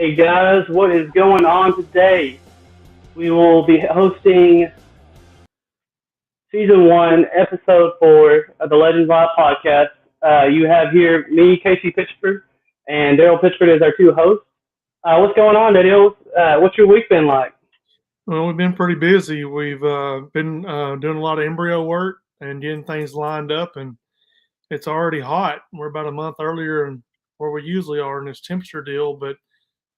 Hey guys, what is going on today? We will be hosting season 1, episode 4 of the Legends Live podcast. You have here me, Casey Pitchford, and Daryl Pitchford is our two hosts. What's going on, Daryl? What's your week been like? Well, we've been pretty busy. We've been doing a lot of embryo work and getting things lined up, and it's already hot. We're about a month earlier than where we usually are in this temperature deal, but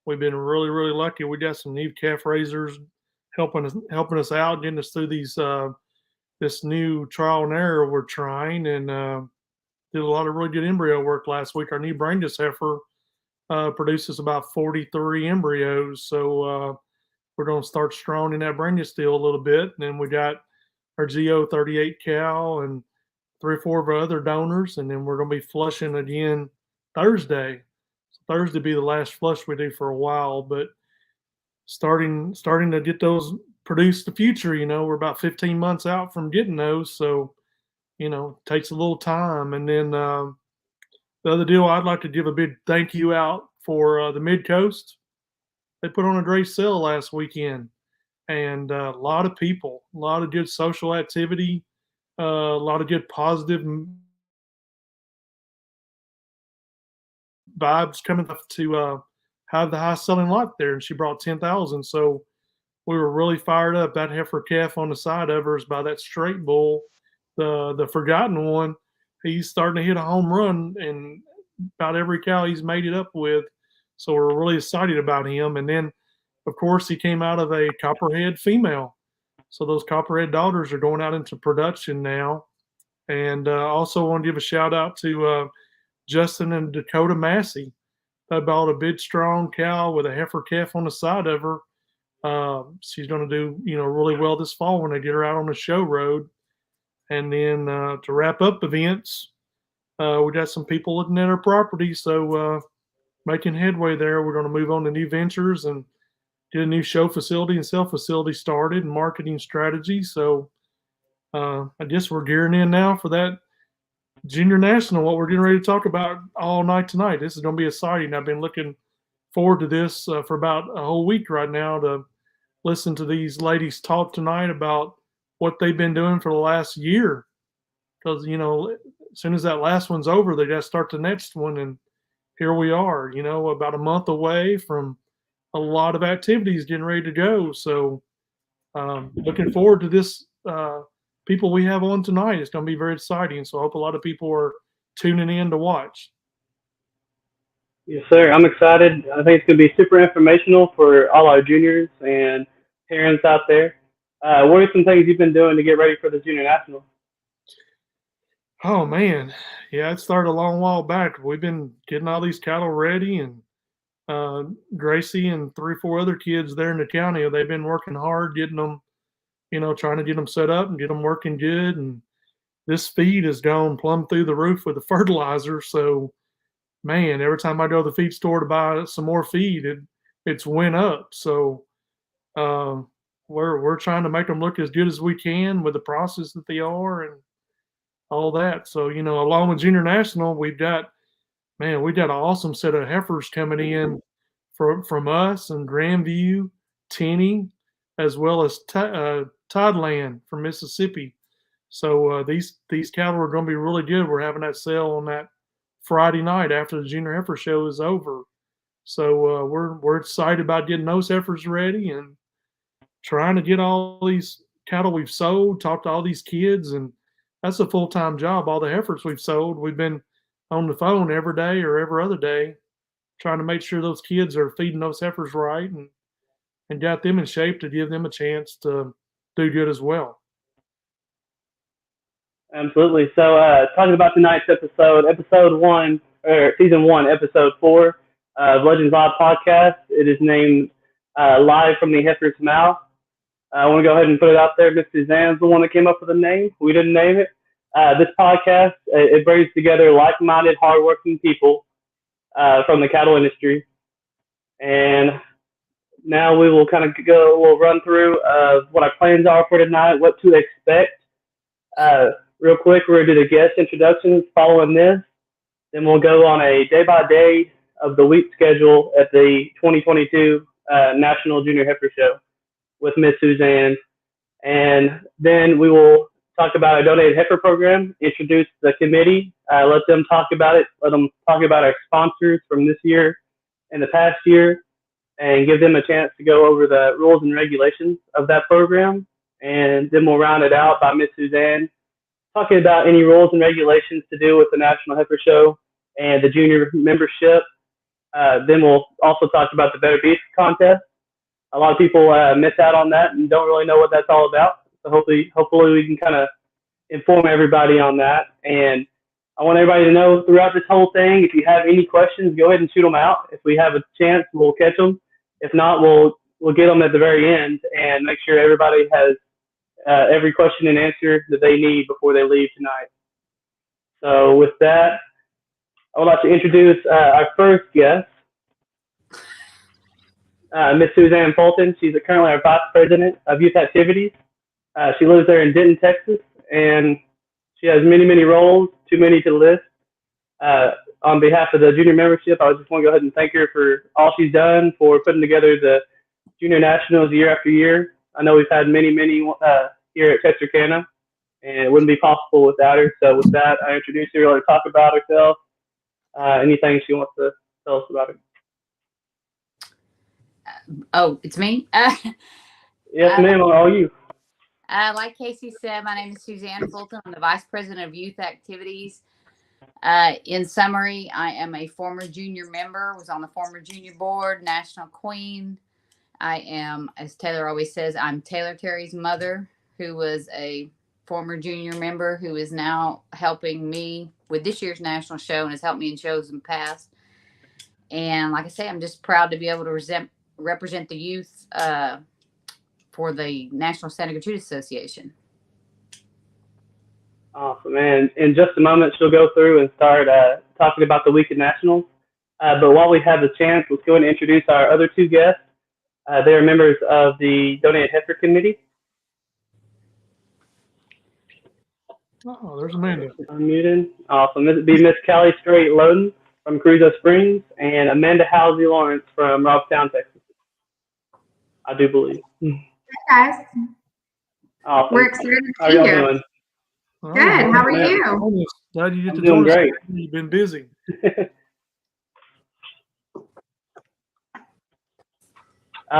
we've been really, really lucky. We got some new calf raisers helping us out, getting us through this new trial and error we're trying, and did a lot of really good embryo work last week. Our new brainless heifer produces about 43 embryos, so we're going to start strong in that brainless deal a little bit. And then we got our GO38 cow and 3 or 4 of our other donors, and then we're going to be flushing again Thursday. So Thursday will be the last flush we do for a while, but starting to get those produced the future. We're about 15 months out from getting those, so it takes a little time. And then the other deal, I'd like to give a big thank you out for the Mid Coast. They put on a great sale last weekend, and a lot of people, a lot of good social activity, a lot of good positive vibes coming up to have the high selling lot there. And she brought 10,000, so we were really fired up. That heifer calf on the side of her is by that straight bull, the forgotten one. He's starting to hit a home run in about every cow he's made it up with. So we're really excited about him. And then, of course, he came out of a copperhead female. So those copperhead daughters are going out into production now. And also want to give a shout out to Justin and Dakota Massey. They bought a big, strong cow with a heifer calf on the side of her. She's going to do, really well this fall when they get her out on the show road. And then to wrap up events, we got some people looking at our property. So making headway there. We're going to move on to new ventures and get a new show facility and sell facility started and marketing strategy. So I guess we're gearing in now for that Junior National, what we're getting ready to talk about all night tonight. This is going to be exciting. I've been looking forward to this for about a whole week right now to listen to these ladies talk tonight about what they've been doing for the last year. Because, as soon as that last one's over, they got to start the next one. And here we are, about a month away from a lot of activities getting ready to go. So looking forward to this people we have on tonight. It's going to be very exciting. So I hope a lot of people are tuning in to watch. Yes, sir. I'm excited. I think it's going to be super informational for all our juniors and parents out there. What are some things you've been doing to get ready for the Junior National? Oh, man. Yeah, it started a long while back. We've been getting all these cattle ready, and Gracie and 3 or 4 other kids there in the county, they've been working hard getting them, trying to get them set up and get them working good. And this feed has gone plumb through the roof with the fertilizer. So, man, every time I go to the feed store to buy some more feed, it's went up. So we're trying to make them look as good as we can with the process that they are and all that. So, along with Junior National, we've got an awesome set of heifers coming in from us and Grandview, Tenney, as well as Tideland from Mississippi. So these cattle are going to be really good. We're having that sale on that Friday night after the Junior Heifer Show is over. So we're excited about getting those heifers ready and trying to get all these cattle we've sold, talk to all these kids, and that's a full-time job. All the heifers we've sold, we've been on the phone every day or every other day trying to make sure those kids are feeding those heifers right and got them in shape to give them a chance to do good as well. Absolutely. So talking about tonight's episode 1, or season 1, episode 4 of Legends Live podcast. It is named Live from the Heifer's Mouth. I want to go ahead and put it out there. Miss Suzanne's the one that came up with the name. We didn't name it. This podcast, it brings together like-minded, hardworking people from the cattle industry. And now we will kind of we'll run through what our plans are for tonight, what to expect. Real quick, we're going to do the guest introductions following this. Then we'll go on a day-by-day of the week schedule at the 2022 National Junior Heifer Show with Miss Suzanne. And then we will talk about our donated heifer program, introduce the committee, let them talk about it, let them talk about our sponsors from this year and the past year, and give them a chance to go over the rules and regulations of that program. And then we'll round it out by Miss Suzanne talking about any rules and regulations to do with the National Heifer Show and the junior membership. Then we'll also talk about the Better Beef contest. A lot of people miss out on that and don't really know what that's all about. So hopefully we can kind of inform everybody on that. And I want everybody to know throughout this whole thing, if you have any questions, go ahead and shoot them out. If we have a chance, we'll catch them. If not, we'll get them at the very end and make sure everybody has every question and answer that they need before they leave tonight. So with that, I would like to introduce our first guest, Miss Suzanne Fulton. She's currently our Vice President of Youth Activities. She lives there in Denton, Texas, and she has many, many roles, too many to list. On behalf of the junior membership, I just want to go ahead and thank her for all she's done for putting together the Junior Nationals year after year. I know we've had many, many here at Texarkana, and it wouldn't be possible without her. So with that, I introduce her to talk about herself, anything she wants to tell us about her. Oh, it's me? Yes, ma'am, all you. Like Casey said, my name is Suzanne Fulton. I'm the Vice President of Youth Activities. In summary, I am a former junior member, was on the former junior board, national queen. I am, as Taylor always says, I'm Taylor Terry's mother, who was a former junior member, who is now helping me with this year's national show and has helped me in shows in the past. And like I say, I'm just proud to be able to represent the youth for the National Santa Gertrudis Association. Awesome, man. In just a moment, she'll go through and start talking about the week of nationals. But while we have the chance, let's go and introduce our other two guests. They are members of the Donated Heifer Committee. Oh, there's Amanda. Unmuted. Awesome. This would be Miss Callie Strait Loden from Carrizo Springs and Amanda Halsey Lawrence from Robstown, Texas. I do believe. Hi, guys. Awesome. We're excited to How be are y'all here. doing? Good. How are you? Glad you get to doing join us. great. You've been busy.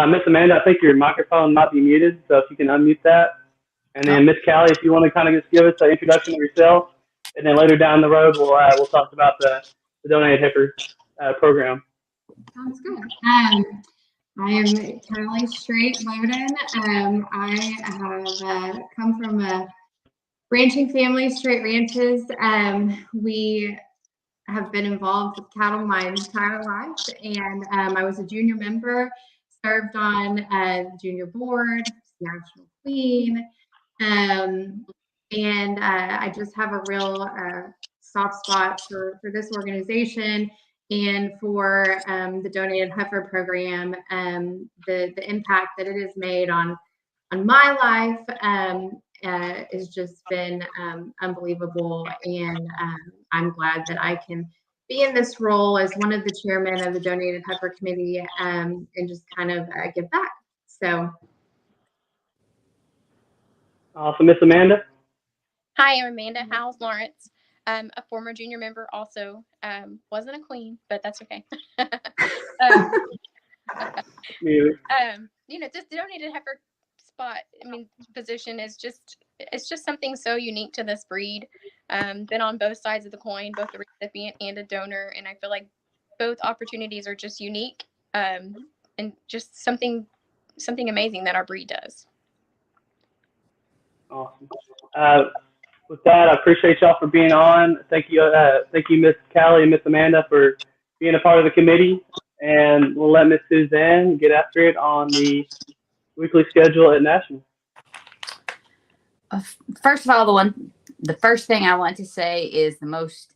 Miss Amanda, I think your microphone might be muted, so if you can unmute that. And then Miss Callie, if you want to kind of just give us an introduction of yourself, and then later down the road, we'll talk about the Donated Heifer program. Sounds good. I am Callie Strait Loden. I have come from a ranching family, Strait Ranches. We have been involved with cattle my entire life, and I was a junior member, served on the junior board, national queen, and I just have a real soft spot for this organization and for the Donated Heifer program. The impact that it has made on my life has just been unbelievable, and I'm glad that I can be in this role as one of the chairmen of the Donated Heifer Committee and just kind of give back. So. Awesome. Miss Amanda? Hi, I'm Amanda Howes Lawrence. I'm a former junior member also. Wasn't a queen, but that's okay. Just Donated Heifer spot, position is it's just something so unique to this breed. Been on both sides of the coin, both a recipient and a donor, and I feel like both opportunities are just unique and just something amazing that our breed does. Awesome. With that, I appreciate y'all for being on. Thank you, Miss Callie and Miss Amanda, for being a part of the committee. And we'll let Miss Suzanne get after it on the weekly schedule at National. First of all, the first thing I want to say is the most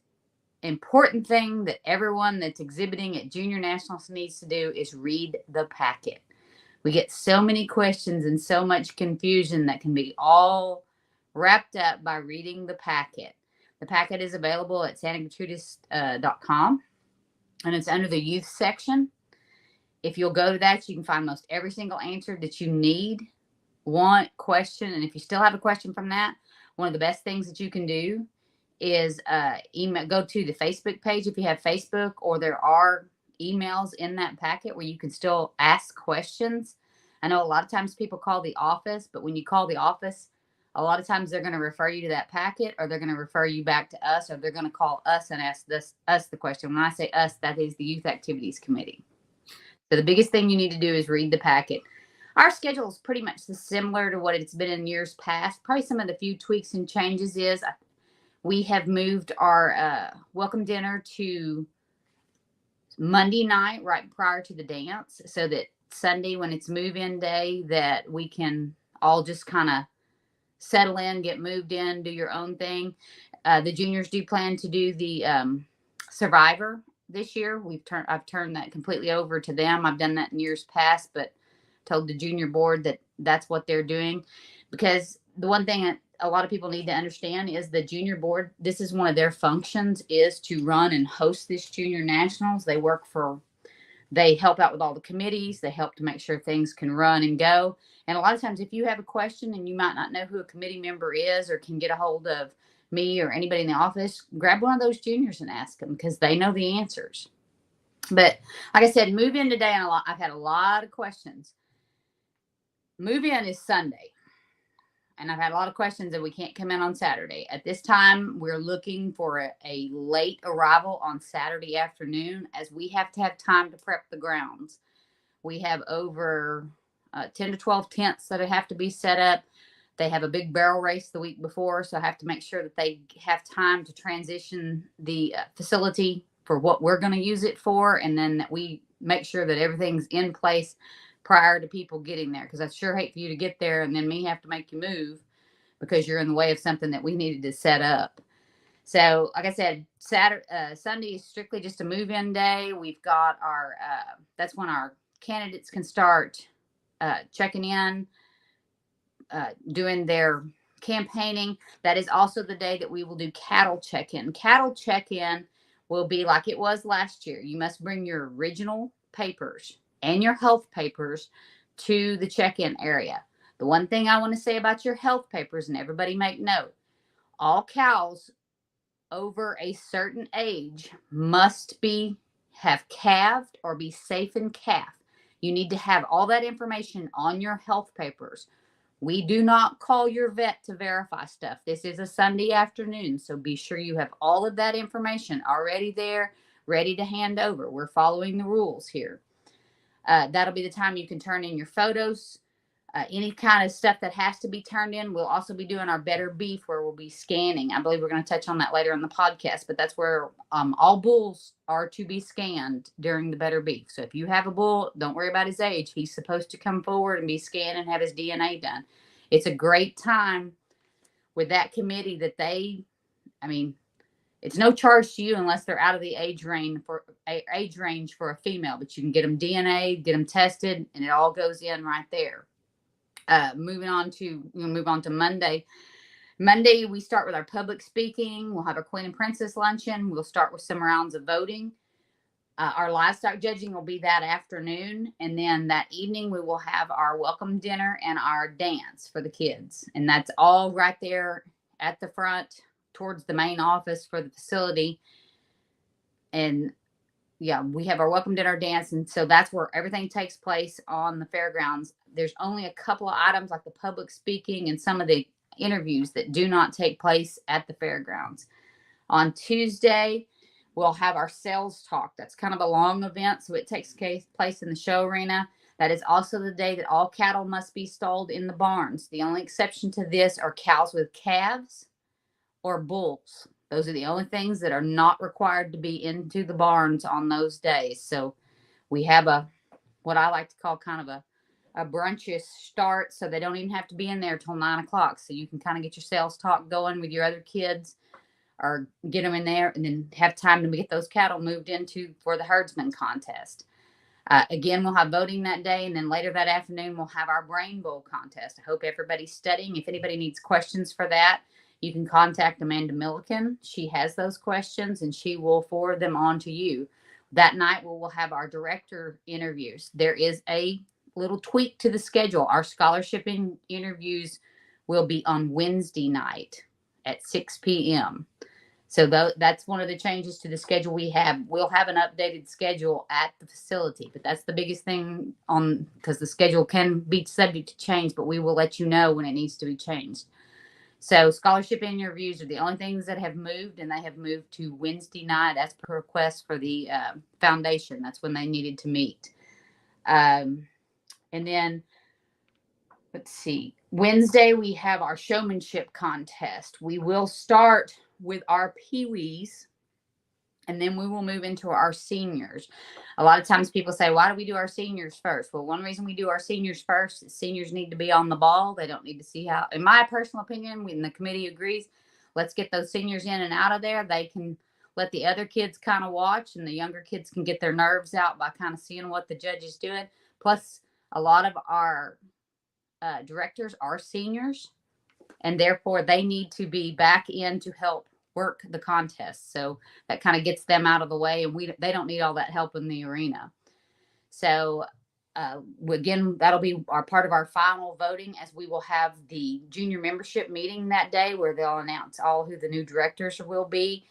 important thing that everyone that's exhibiting at Junior Nationals needs to do is read the packet. We get so many questions and so much confusion that can be all wrapped up by reading the packet. The packet is available at santagertrudis.com. and it's under the youth section. If you'll go to that, you can find most every single answer that you need. One question, and if you still have a question from that, one of the best things that you can do is go to the Facebook page if you have Facebook, or there are emails in that packet where you can still ask questions. I know a lot of times people call the office, but when you call the office, a lot of times they're going to refer you to that packet, or they're going to refer you back to us, or they're going to call us and ask us the question. When I say us, that is the Youth Activities Committee. So the biggest thing you need to do is read the packet. Our schedule is pretty much similar to what it's been in years past. Probably some of the few tweaks and changes is we have moved our welcome dinner to Monday night right prior to the dance, so that Sunday, when it's move-in day, that we can all just kind of settle in, get moved in, do your own thing. The juniors do plan to do the Survivor this year. I've turned that completely over to them. I've done that in years past, but told the junior board that that's what they're doing, because the one thing that a lot of people need to understand is the junior board, this is one of their functions, is to run and host this junior nationals. They help out with all the committees. They help to make sure things can run and go. And a lot of times if you have a question and you might not know who a committee member is, or can get a hold of me or anybody in the office, grab one of those juniors and ask them, because they know the answers. But like I said, move in today, and I've had a lot of questions. Move in is Sunday, and I've had a lot of questions that we can't come in on Saturday. At this time, we're looking for a late arrival on Saturday afternoon, as we have to have time to prep the grounds. We have over 10 to 12 tents that have to be set up. They have a big barrel race the week before, so I have to make sure that they have time to transition the facility for what we're going to use it for, and then that we make sure that everything's in place prior to people getting there, because I sure hate for you to get there and then me have to make you move because you're in the way of something that we needed to set up. So like I said, Sunday is strictly just a move-in day. We've got our that's when our candidates can start checking in, doing their campaigning. That is also the day that we will do cattle check-in. Cattle check-in will be like it was last year. You must bring your original papers and your health papers to the check-in area. The one thing I want to say about your health papers, and everybody make note, all cows over a certain age must have calved or be safe in calf. You need to have all that information on your health papers. We do not call your vet to verify stuff. This is a Sunday afternoon, so be sure you have all of that information already there, ready to hand over. We're following the rules here. That'll be the time you can turn in your photos. Any kind of stuff that has to be turned in. We'll also be doing our Better Beef, where we'll be scanning. I believe we're going to touch on that later in the podcast, but that's where all bulls are to be scanned during the Better Beef. So if you have a bull, don't worry about his age. He's supposed to come forward and be scanned and have his DNA done. It's a great time with that committee that it's no charge to you unless they're out of the age range for a female, but you can get them DNA, get them tested, and it all goes in right there. Moving on to Monday. Monday, we start with our public speaking. We'll have our Queen and Princess luncheon. We'll start with some rounds of voting. Our livestock judging will be that afternoon. And then that evening, we will have our welcome dinner and our dance for the kids. And that's all right there at the front towards the main office for the facility. And yeah, we have our welcome dinner dance. And so that's where everything takes place on the fairgrounds. There's only a couple of items like the public speaking and some of the interviews that do not take place at the fairgrounds. On Tuesday, we'll have our sales talk. That's kind of a long event, so it takes place in the show arena. That is also the day that all cattle must be stalled in the barns. The only exception to this are cows with calves or bulls. Those are the only things that are not required to be into the barns on those days. So we have what I like to call kind of a brunchish start, so they don't even have to be in there till 9 o'clock. So you can kind of get your sales talk going with your other kids, or get them in there and then have time to get those cattle moved into for the herdsman contest. Again, we'll have voting that day, and then later that afternoon, we'll have our Brain Bowl contest. I hope everybody's studying. If anybody needs questions for that, you can contact Amanda Milliken. She has those questions, and she will forward them on to you. That night, we will have our director interviews. There is a little tweak to the schedule. Our scholarship interviews will be on Wednesday night at 6 p.m. So that's one of the changes to the schedule we have. We'll have an updated schedule at the facility, but that's the biggest thing because the schedule can be subject to change, but we will let you know when it needs to be changed. So scholarship interviews are the only things that have moved, and they have moved to Wednesday night as per request for the foundation. That's when they needed to meet. And then, let's see, Wednesday we have our showmanship contest. We will start with our peewees, and then we will move into our seniors. A lot of times people say, why do we do our seniors first? Well, one reason we do our seniors first is seniors need to be on the ball. They don't need to see how, in my personal opinion, when the committee agrees, let's get those seniors in and out of there. They can let the other kids kind of watch, and the younger kids can get their nerves out by kind of seeing what the judge is doing. Plus, a lot of our directors are seniors, and therefore they need to be back in to help work the contest. So that kind of gets them out of the way, and they don't need all that help in the arena. So again, that'll be our part of our final voting, as we will have the junior membership meeting that day where they'll announce all who the new directors will be.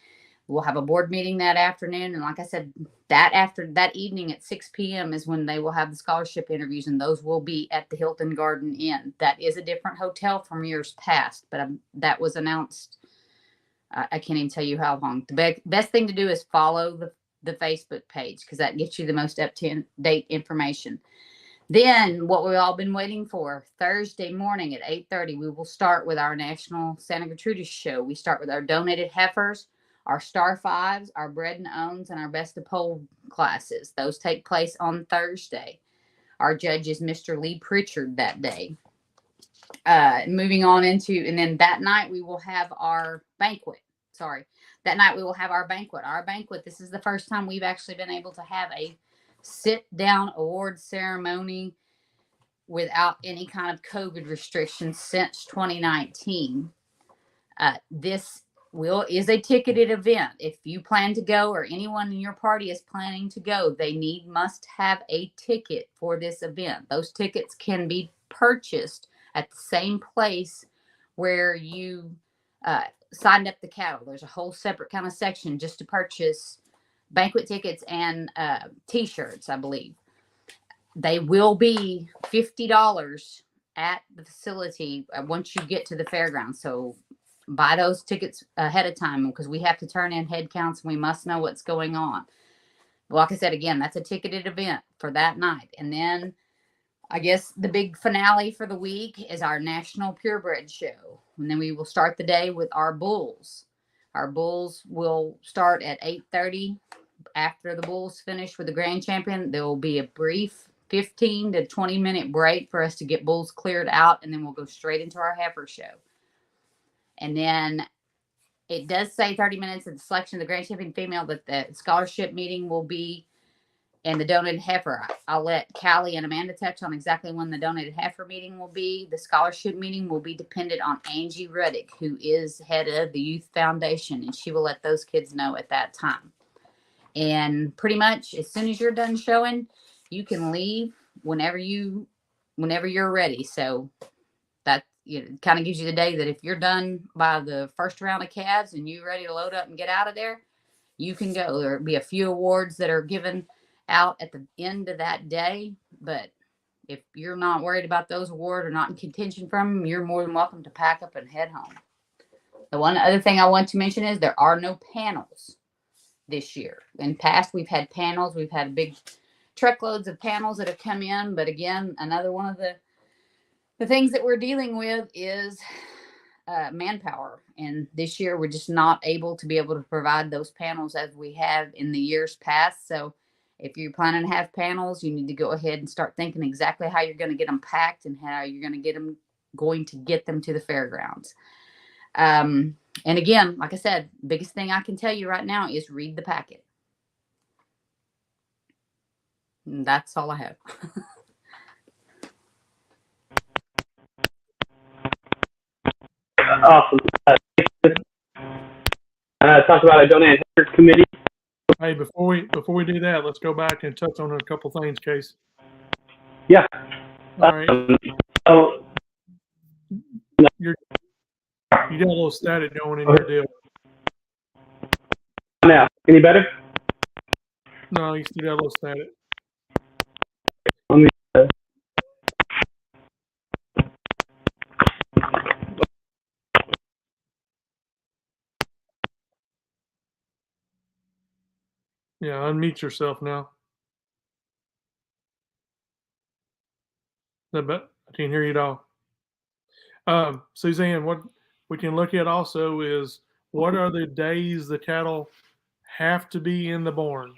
We'll have a board meeting that afternoon. And like I said, that evening at 6 p.m. is when they will have the scholarship interviews, and those will be at the Hilton Garden Inn. That is a different hotel from years past, but that was announced. I can't even tell you how long. The best thing to do is follow the Facebook page, because that gets you the most up-to-date information. Then what we've all been waiting for, Thursday morning at 8:30, we will start with our National Santa Gertrudis show. We start with our donated heifers, our Star Fives, our Bread and Owns, and our Best of Pole classes. Those take place on Thursday. Our judge is Mr. Lee Pritchard that day. Moving on into, and then that night we will have our banquet. That night we will have our banquet. Our banquet, this is the first time we've actually been able to have a sit-down award ceremony without any kind of COVID restrictions since 2019. This is a ticketed event. If you plan to go, or anyone in your party is planning to go, they must have a ticket for this event. Those tickets can be purchased at the same place where you signed up the cattle. There's a whole separate kind of section just to purchase banquet tickets and t-shirts, I believe. They will be $50 at the facility once you get to the fairgrounds. So buy those tickets ahead of time, because we have to turn in head counts and we must know what's going on. But like I said, again, that's a ticketed event for that night. And then I guess the big finale for the week is our National Purebred Show. And then we will start the day with our bulls. Our bulls will start at 8:30. After the bulls finish with the grand champion, there will be a brief 15 to 20 minute break for us to get bulls cleared out. And then we'll go straight into our heifer show. And then it does say 30 minutes of the selection of the grand champion female, but the scholarship meeting will be, and the donated heifer. I'll let Callie and Amanda touch on exactly when the donated heifer meeting will be. The scholarship meeting will be dependent on Angie Ruddick, who is head of the Youth Foundation, and she will let those kids know at that time. And pretty much as soon as you're done showing, you can leave whenever you're ready. So that kind of gives you the day that if you're done by the first round of calves and you're ready to load up and get out of there, you can go. There'll be a few awards that are given out at the end of that day, but if you're not worried about those awards or not in contention from them, you're more than welcome to pack up and head home. The one other thing I want to mention is there are no panels this year. In past, we've had panels. We've had big truckloads of panels that have come in, but again, another one of the things that we're dealing with is manpower. And this year, we're just not able to provide those panels as we have in the years past. So if you're planning to have panels, you need to go ahead and start thinking exactly how you're going to get them packed and how you're going to get them to the fairgrounds. And again, like I said, biggest thing I can tell you right now is read the packet. And that's all I have. Awesome. Talk about a donated heifer committee. Hey, before we do that, let's go back and touch on a couple things, Case. Yeah. All right. So You got a little static going in your deal. now, any better? No, you still got a little static. Let me. Yeah, unmute yourself now. I can't hear you at all. Suzanne, what we can look at also is what are the days the cattle have to be in the barn?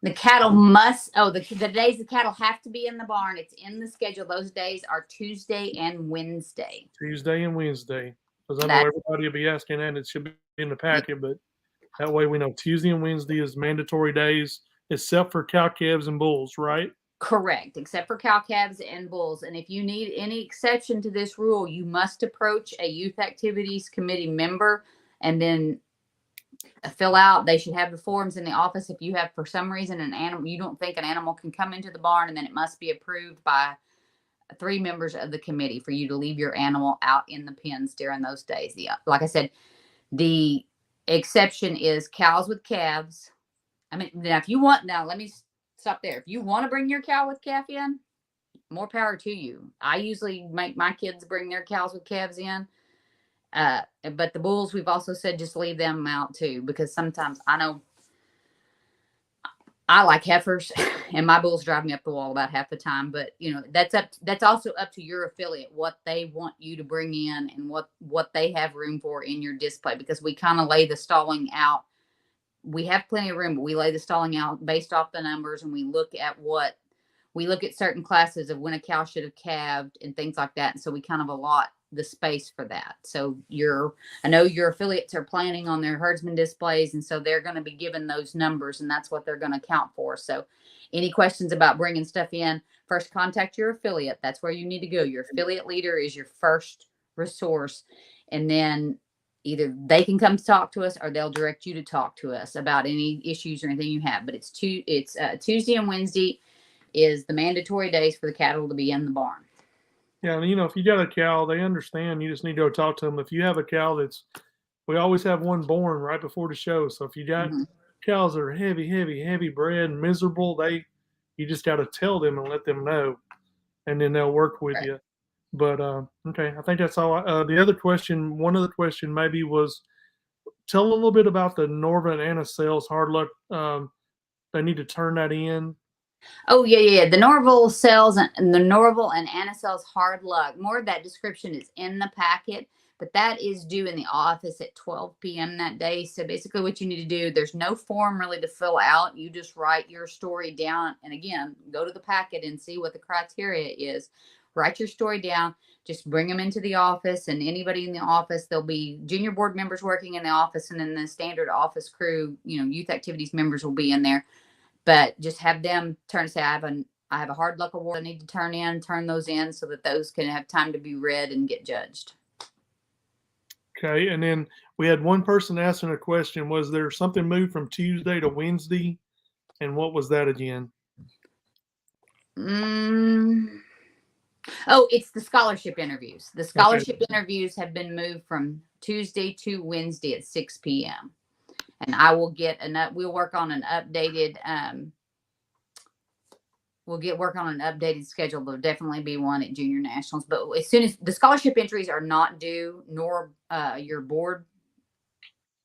The cattle must, the days the cattle have to be in the barn. It's in the schedule. Those days are Tuesday and Wednesday. Tuesday and Wednesday. Because I know everybody will be asking that. It should be in the packet, but that way we know Tuesday and Wednesday is mandatory days, except for cow calves and bulls, right? Correct, except for cow calves and bulls. And if you need any exception to this rule, you must approach a youth activities committee member and then fill out. They should have the forms in the office. If you have, for some reason, an animal, you don't think an animal can come into the barn, and then it must be approved by 3 members of the committee for you to leave your animal out in the pens during those days. Like I said, the exception is cows with calves. I mean, now if you want, now let me stop there. If you want to bring your cow with calf in, more power to you. I usually make my kids bring their cows with calves in. But the bulls, we've also said just leave them out too, because sometimes I know I like heifers and my bulls drive me up the wall about half the time, but that's also up to your affiliate, what they want you to bring in and what they have room for in your display, because we kind of lay the stalling out. We have plenty of room, but we lay the stalling out based off the numbers, and we look at certain classes of when a cow should have calved and things like that. And so we kind of allot the space for that. So I know your affiliates are planning on their herdsman displays, and so they're going to be given those numbers, and that's what they're going to count for. So any questions about bringing stuff in, first contact your affiliate. That's where you need to go. Your affiliate leader is your first resource. And then either they can come talk to us or they'll direct you to talk to us about any issues or anything you have. But it's Tuesday and Wednesday is the mandatory days for the cattle to be in the barn. Yeah, and if you got a cow, they understand. You just need to go talk to them. If you have a cow we always have one born right before the show. So if you got cows that are heavy bred and miserable, you just got to tell them and let them know, and then they'll work with you. But okay, I think that's all. The other question, one other question maybe was, tell a little bit about the Norva and Anna cells hard luck. They need to turn that in. Oh, yeah. The Norval cells and the Norval and Anna cells hard luck. More of that description is in the packet, but that is due in the office at 12 p.m. that day. So basically what you need to do, there's no form really to fill out. You just write your story down. And again, go to the packet and see what the criteria is. Write your story down. Just bring them into the office, and anybody in the office, there'll be junior board members working in the office, and then the standard office crew, youth activities members will be in there. But just have them say, I have a hard luck award I need to turn those in so that those can have time to be read and get judged. Okay. And then we had one person asking a question. Was there something moved from Tuesday to Wednesday? And what was that again? Oh, it's the scholarship interviews. The scholarship interviews have been moved from Tuesday to Wednesday at 6 p.m. And I will we'll work on an updated, schedule. There'll definitely be one at Junior Nationals. But as soon as the scholarship entries are not due, nor your board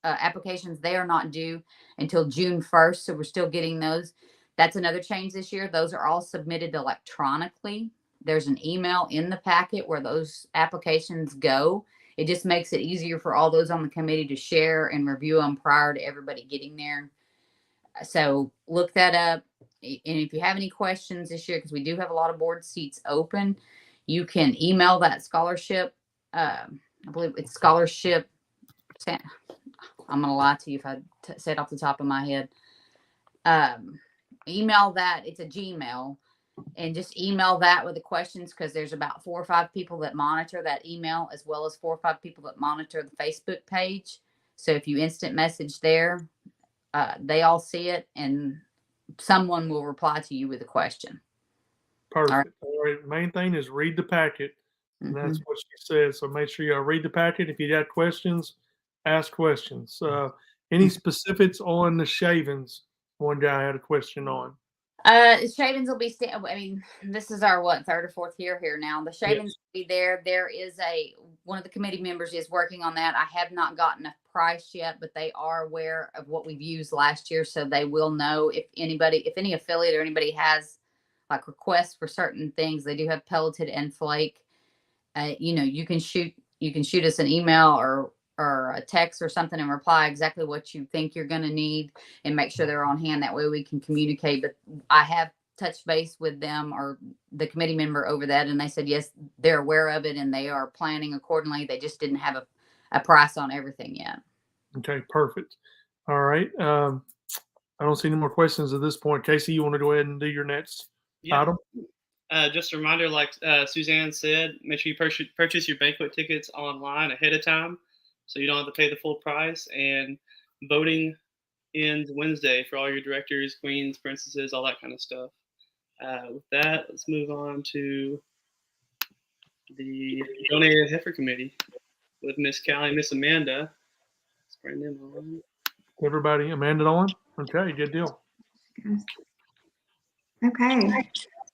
applications, they are not due until June 1st. So we're still getting those. That's another change this year. Those are all submitted electronically. There's an email in the packet where those applications go. It just makes it easier for all those on the committee to share and review them prior to everybody getting there. So look that up. And if you have any questions this year, because we do have a lot of board seats open, you can email that scholarship. I believe it's scholarship. I'm going to lie to you if I say it off the top of my head. Email that. It's a Gmail. And just email that with the questions, because there's about 4 or 5 people that monitor that email, as well as 4 or 5 people that monitor the Facebook page. So if you instant message there, they all see it, and someone will reply to you with a question. Perfect. All right. Main thing is read the packet. And that's what she said. So make sure you read the packet. If you got questions, ask questions. Any specifics on the shavings? One guy had a question on. Shavings will be. I mean, this is our third or fourth year here now. The shavings will be there. There is one of the committee members is working on that. I have not gotten a price yet, but they are aware of what we've used last year, so they will know if any affiliate or anybody has like requests for certain things. They do have pelleted and flake. You can shoot us an email or a text or something and reply exactly what you think you're going to need and make sure they're on hand. That way we can communicate. But I have touched base with them or the committee member over that, and they said yes, they're aware of it and they are planning accordingly. They just didn't have a price on everything yet. Okay, perfect. All right. I don't see any more questions at this point. Casey, you want to go ahead and do your next item? Just a reminder, like Suzanne said, make sure you purchase your banquet tickets online ahead of time so you don't have to pay the full price. And voting ends Wednesday for all your directors, queens, princesses, all that kind of stuff. With that, let's move on to the Donated Heifer Committee with Miss Callie and Miss Amanda. Let's bring them on. Everybody, Amanda on? Okay, good deal. Okay.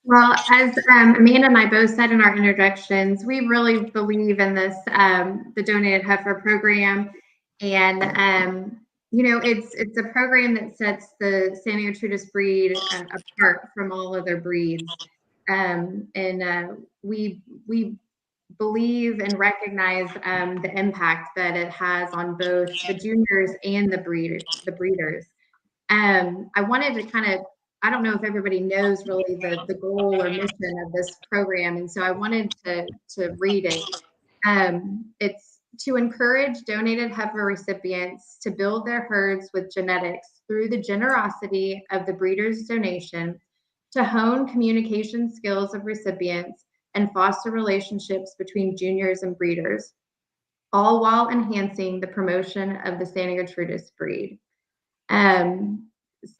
Well, as Amanda and I both said in our introductions, we really believe in this, the Donated Heifer program. And, it's a program that sets the Santa Gertrudis breed apart from all other breeds. We believe and recognize the impact that it has on both the juniors and the breeders. I wanted to I don't know if everybody knows really the goal or mission of this program, and so I wanted to read it. It's to encourage donated heifer recipients to build their herds with genetics through the generosity of the breeder's donation, to hone communication skills of recipients and foster relationships between juniors and breeders, all while enhancing the promotion of the Santa Gertrudis breed.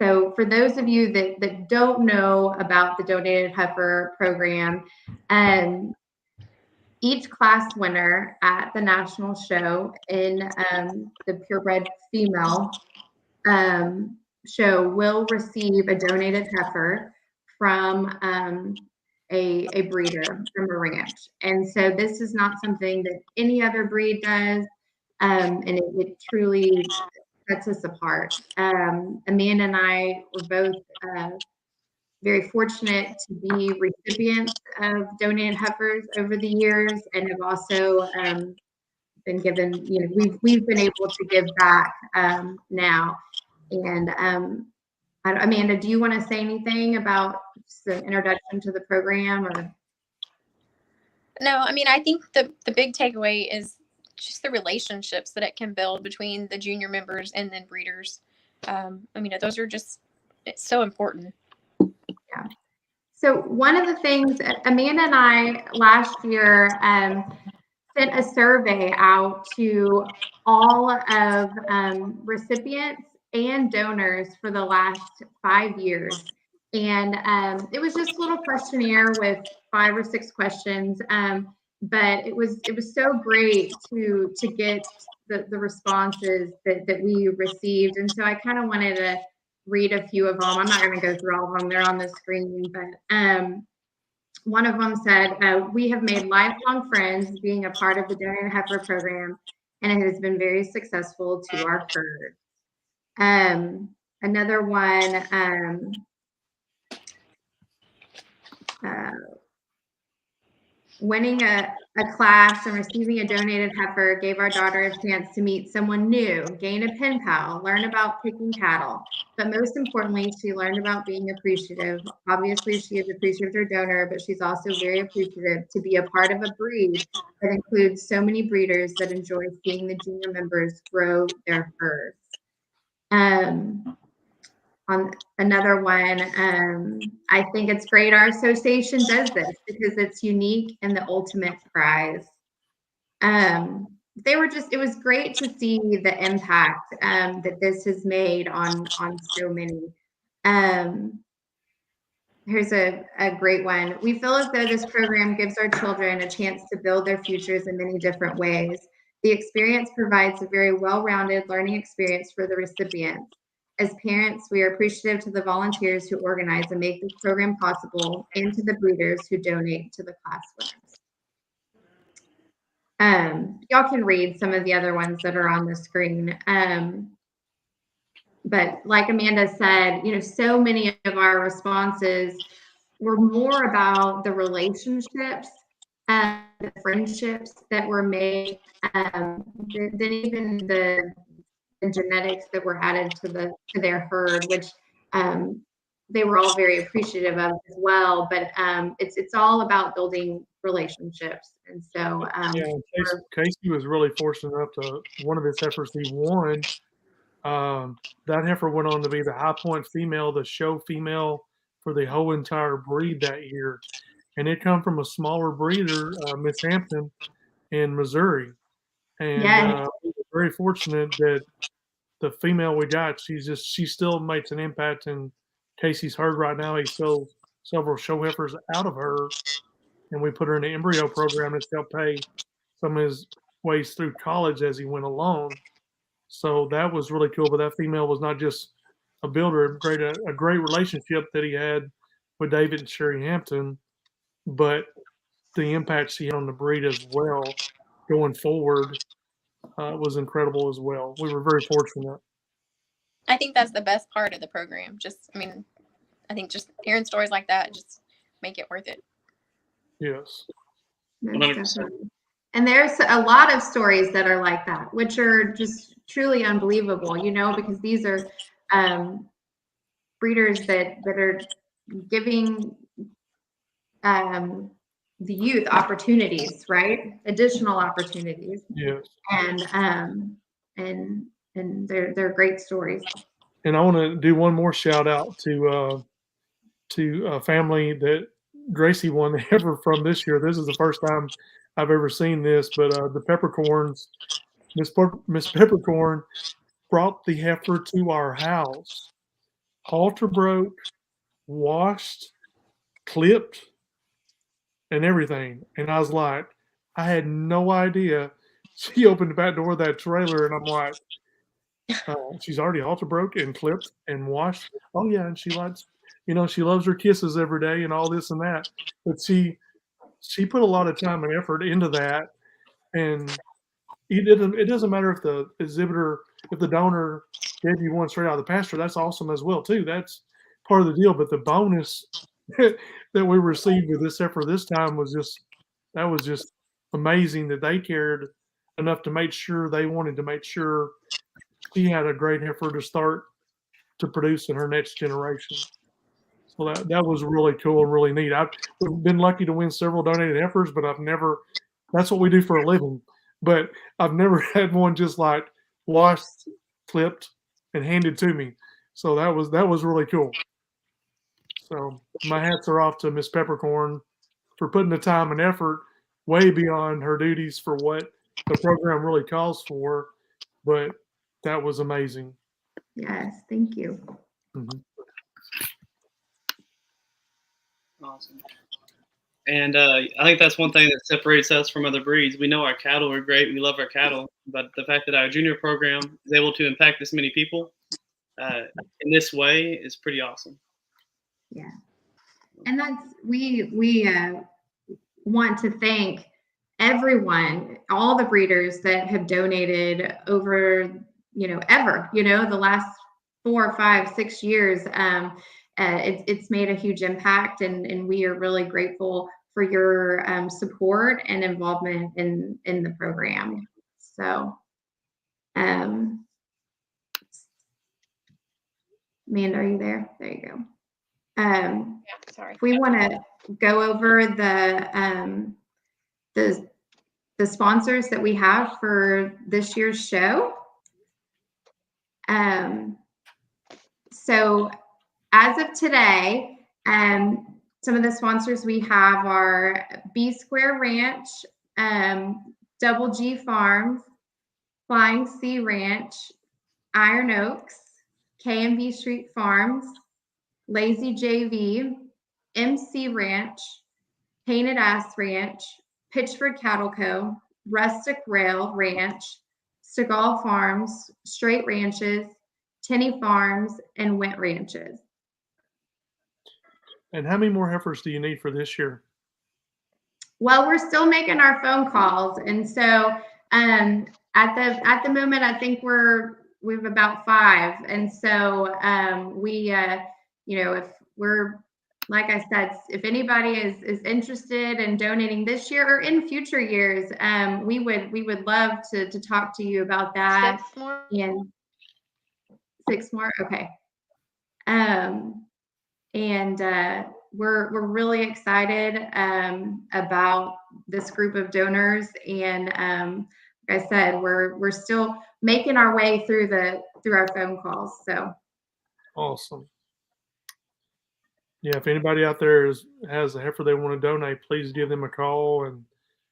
So for those of you that don't know about the Donated Heifer program, each class winner at the national show in the purebred female show will receive a donated heifer from a breeder from a ranch. And so this is not something that any other breed does, and it truly sets us apart. Amanda and I were both very fortunate to be recipients of donated heifers over the years, and have also been given, we've been able to give back now. And Amanda, do you want to say anything about the introduction to the program? Or? No, I mean, I think the big takeaway is just the relationships that it can build between the junior members and then breeders. Those are just, it's so important. Yeah. So one of the things, Amanda and I last year sent a survey out to all of recipients and donors for the last 5 years. And it was just a little questionnaire with 5 or 6 questions. But it was so great to get the responses that we received. And so I kind of wanted to read a few of them. I'm not going to go through all of them. They're on the screen. But one of them said, we have made lifelong friends being a part of the Donated Heifer program, and it has been very successful to our herd. Another one, winning a class and receiving a donated heifer gave our daughter a chance to meet someone new, gain a pen pal, learn about picking cattle. But most importantly, she learned about being appreciative. Obviously, she is appreciative of her donor, but she's also very appreciative to be a part of a breed that includes so many breeders that enjoy seeing the junior members grow their herds. On another one, I think it's great our association does this because it's unique and the ultimate prize. it was great to see the impact that this has made on so many. Here's a great one. We feel as though this program gives our children a chance to build their futures in many different ways. The experience provides a very well-rounded learning experience for the recipients. As parents, we are appreciative to the volunteers who organize and make this program possible, and to the breeders who donate to the class winners. Y'all can read some of the other ones that are on the screen. But like Amanda said, so many of our responses were more about the relationships and the friendships that were made than even the genetics that were added to their herd, which they were all very appreciative of as well. But it's all about building relationships. And so Casey was really fortunate enough to, one of his heifers he won. That heifer went on to be the high point female, the show female for the whole entire breed that year. And it come from a smaller breeder, Miss Hampton in Missouri. And we were very fortunate that the female we got, she still makes an impact in Casey's herd right now. He sold several show heifers out of her, and we put her in an embryo program that's helped pay some of his ways through college as he went along. So that was really cool. But that female was not just a builder, a great relationship that he had with David and Sherry Hampton, but the impact she had on the breed as well going forward was incredible as well. We were very fortunate. I think that's the best part of the program. I think just hearing stories like that just make it worth it. Yes. 100%. And there's a lot of stories that are like that, which are just truly unbelievable, because these are breeders that are giving the youth opportunities, right? Additional opportunities. Yes. And they're great stories. And I want to do one more shout out to a family that Gracie won the heifer from this year. This is the first time I've ever seen this, but the Peppercorns, Miss Peppercorn brought the heifer to our house, halter broke, washed, clipped, and everything. And I was like, I had no idea. She opened the back door of that trailer, and I'm like, she's already halter broke and clipped and washed. Oh yeah, and she likes, she loves her kisses every day and all this and that. But she put a lot of time and effort into that, and it doesn't matter if the exhibitor, if the donor gave you one straight out of the pasture. That's awesome as well too. That's part of the deal. But the bonus that we received with this heifer this time was just amazing that they cared enough to make sure they wanted to make sure she had a great heifer to start to produce in her next generation. So that was really cool and really neat. I've been lucky to win several donated heifers, but that's what we do for a living. But I've never had one just like washed, clipped, and handed to me. So that was really cool. So my hats are off to Miss Peppercorn for putting the time and effort way beyond her duties for what the program really calls for. But that was amazing. Yes, thank you. Mm-hmm. Awesome. And I think that's one thing that separates us from other breeds. We know our cattle are great. We love our cattle. But the fact that our junior program is able to impact this many people in this way is pretty awesome. Yeah. And we want to thank everyone, all the breeders that have donated over, the last 4, 5, 6 years. It's made a huge impact, and we are really grateful for your support and involvement in the program. So, Amanda, are you there? There you go. Yeah, sorry. If we want to go over the sponsors that we have for this year's show. So as of today, some of the sponsors we have are B Square Ranch, Double G Farms, Flying Sea Ranch, Iron Oaks, K&B Street Farms, Lazy JV, MC Ranch, Painted Ass Ranch, Pitchford Cattle Co., Rustic Rail Ranch, Seagal Farms, Straight Ranches, Tenney Farms, and Went Ranches. And how many more heifers do you need for this year? Well, we're still making our phone calls, and so at the moment, I think we've about 5, and so if we're, like I said, if anybody is interested in donating this year or in future years, we would love to talk to you about that. 6 more. And 6 more, okay. We're really excited about this group of donors, and like I said, we're still making our way through our phone calls. So awesome. Yeah, if anybody out there has a heifer they want to donate, please give them a call. And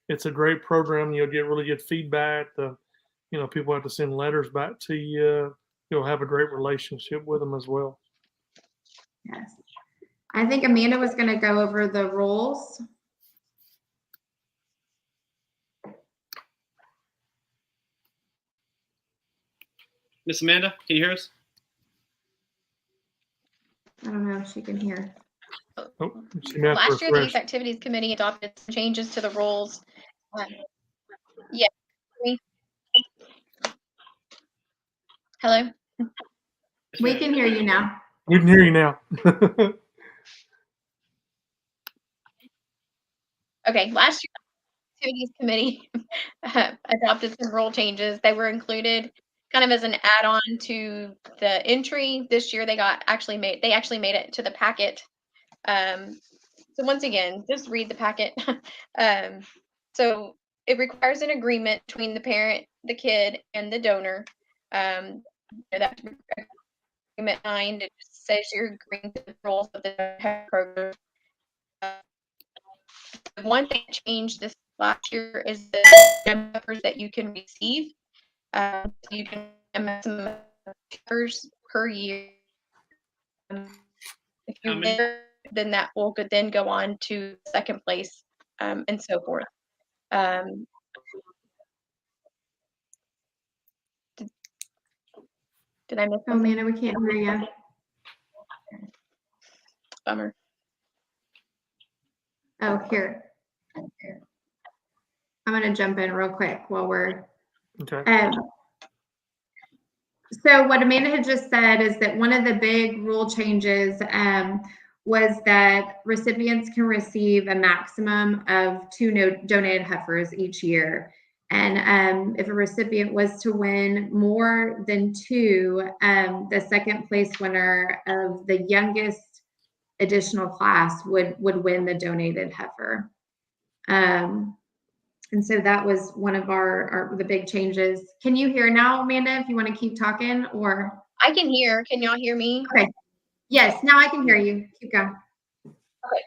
it's a great program. You'll get really good feedback. People have to send letters back to you. You'll have a great relationship with them as well. yes, I think Amanda was going to go over the rules. Miss Amanda, can you hear us? I don't know if she can hear. Last year, the Youth Activities Committee adopted some changes to the rules. Yeah. Hello? We can hear you now. We can hear you now. Okay, last year, the Activities Committee adopted some rule changes. They were included kind of as an add-on to the entry. This year, they actually made it to the packet. So once again, just read the packet. So it requires an agreement between the parent, the kid, and the donor. That agreement signed, it just says you're agreeing to the rules of the program. One thing that changed this last year is the heifers that you can receive. So you can have maximum heifers per year. If you win, then that will then go on to second place, and so forth. Did I miss something? Oh, Amanda, we can't hear you. Bummer. Oh, here. I'm going to jump in real quick while we're. Okay. So what Amanda had just said is that one of the big rule changes was that recipients can receive a maximum of 2 donated heifers each year. And if a recipient was to win more than 2, the second place winner of the youngest additional class would win the donated heifer. And so that was one of the big changes. Can you hear now, Amanda, if you want to keep talking? Or I can hear. Can y'all hear me? Okay. Yes, now I can hear you. Keep going. Okay.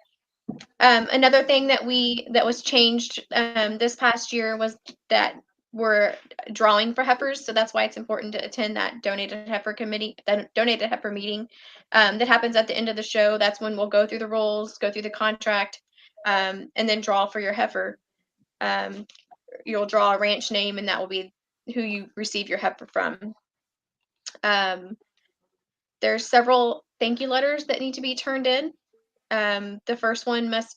Another thing that was changed this past year was that we're drawing for heifers, so that's why it's important to attend that donated heifer meeting that happens at the end of the show. That's when we'll go through the rules, go through the contract, and then draw for your heifer. You'll draw a ranch name, and that will be who you receive your heifer from. There's several thank you letters that need to be turned in. The first one is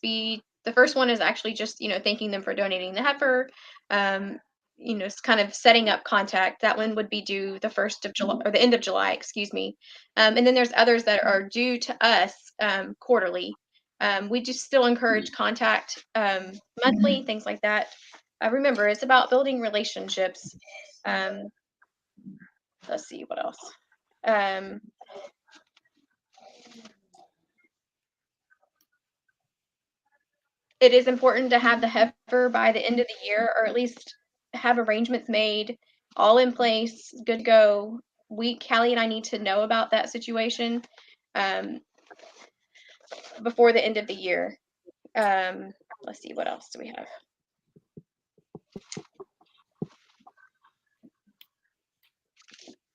actually just, thanking them for donating the heifer. It's kind of setting up contact. That one would be due the 1st of July, or the end of July, excuse me. And then there's others that are due to us quarterly. We just still encourage contact monthly, things like that. Remember, it's about building relationships. Let's see what else. It is important to have the heifer by the end of the year, or at least have arrangements made, all in place, good to go. Callie and I need to know about that situation before the end of the year. Let's see, what else do we have?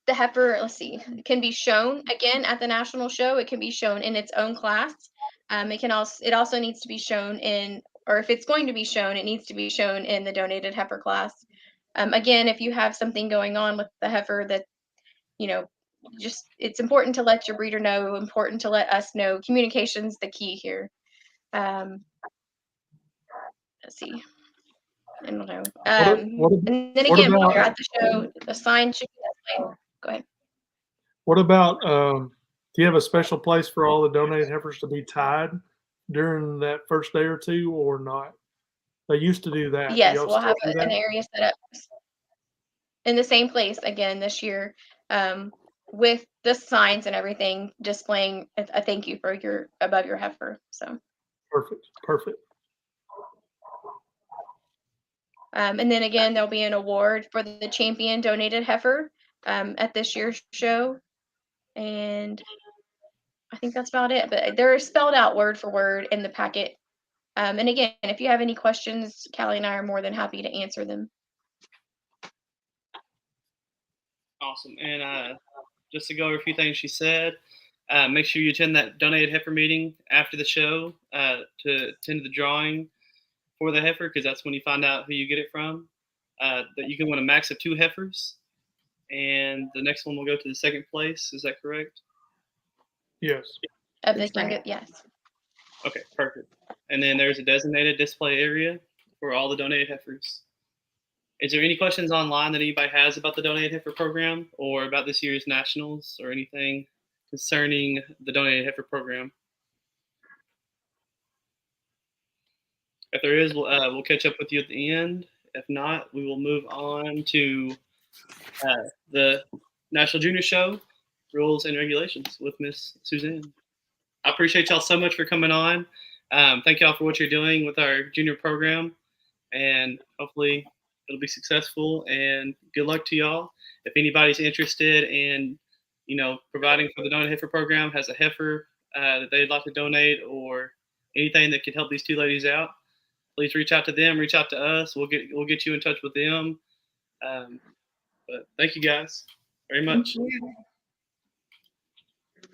the heifer, let's see, can be shown again at the national show. It can be shown in its own class. It also needs to be shown in, or if it's going to be shown, it needs to be shown in the donated heifer class. Again, if you have something going on with the heifer that, just it's important to let your breeder know, important to let us know. Communication's the key here. Let's see. I don't know. And then again, while you're at the show, the sign should be displayed. Go ahead. What about, do you have a special place for all the donated heifers to be tied during that first day or two, or not? They used to do that. Yes, we'll have an area set up in the same place again this year, with the signs and everything displaying a thank you for above your heifer. So perfect. And then again, there'll be an award for the champion donated heifer at this year's show. And I think that's about it. But they're spelled out word for word in the packet. And again, if you have any questions, Callie and I are more than happy to answer them. Awesome. And just to go over a few things she said, make sure you attend that donated heifer meeting after the show to attend the drawing for the heifer, because that's when you find out who you get it from. That you can win a max of 2 heifers, and the next one will go to the second place. Is that correct? Yes. Yes. Okay, perfect. And then there's a designated display area for all the donated heifers. Is there any questions online that anybody has about the donated heifer program, or about this year's nationals, or anything concerning the donated heifer program? If there is, we'll catch up with you at the end. If not, we will move on to the National Junior Show rules and regulations with Miss Suzanne. I appreciate y'all so much for coming on. Thank y'all for what you're doing with our junior program, and hopefully it'll be successful, and good luck to y'all. If anybody's interested in, providing for the donated heifer program, has a heifer that they'd like to donate, or anything that could help these 2 ladies out, please reach out to them, reach out to us. We'll get you in touch with them. But thank you guys very much.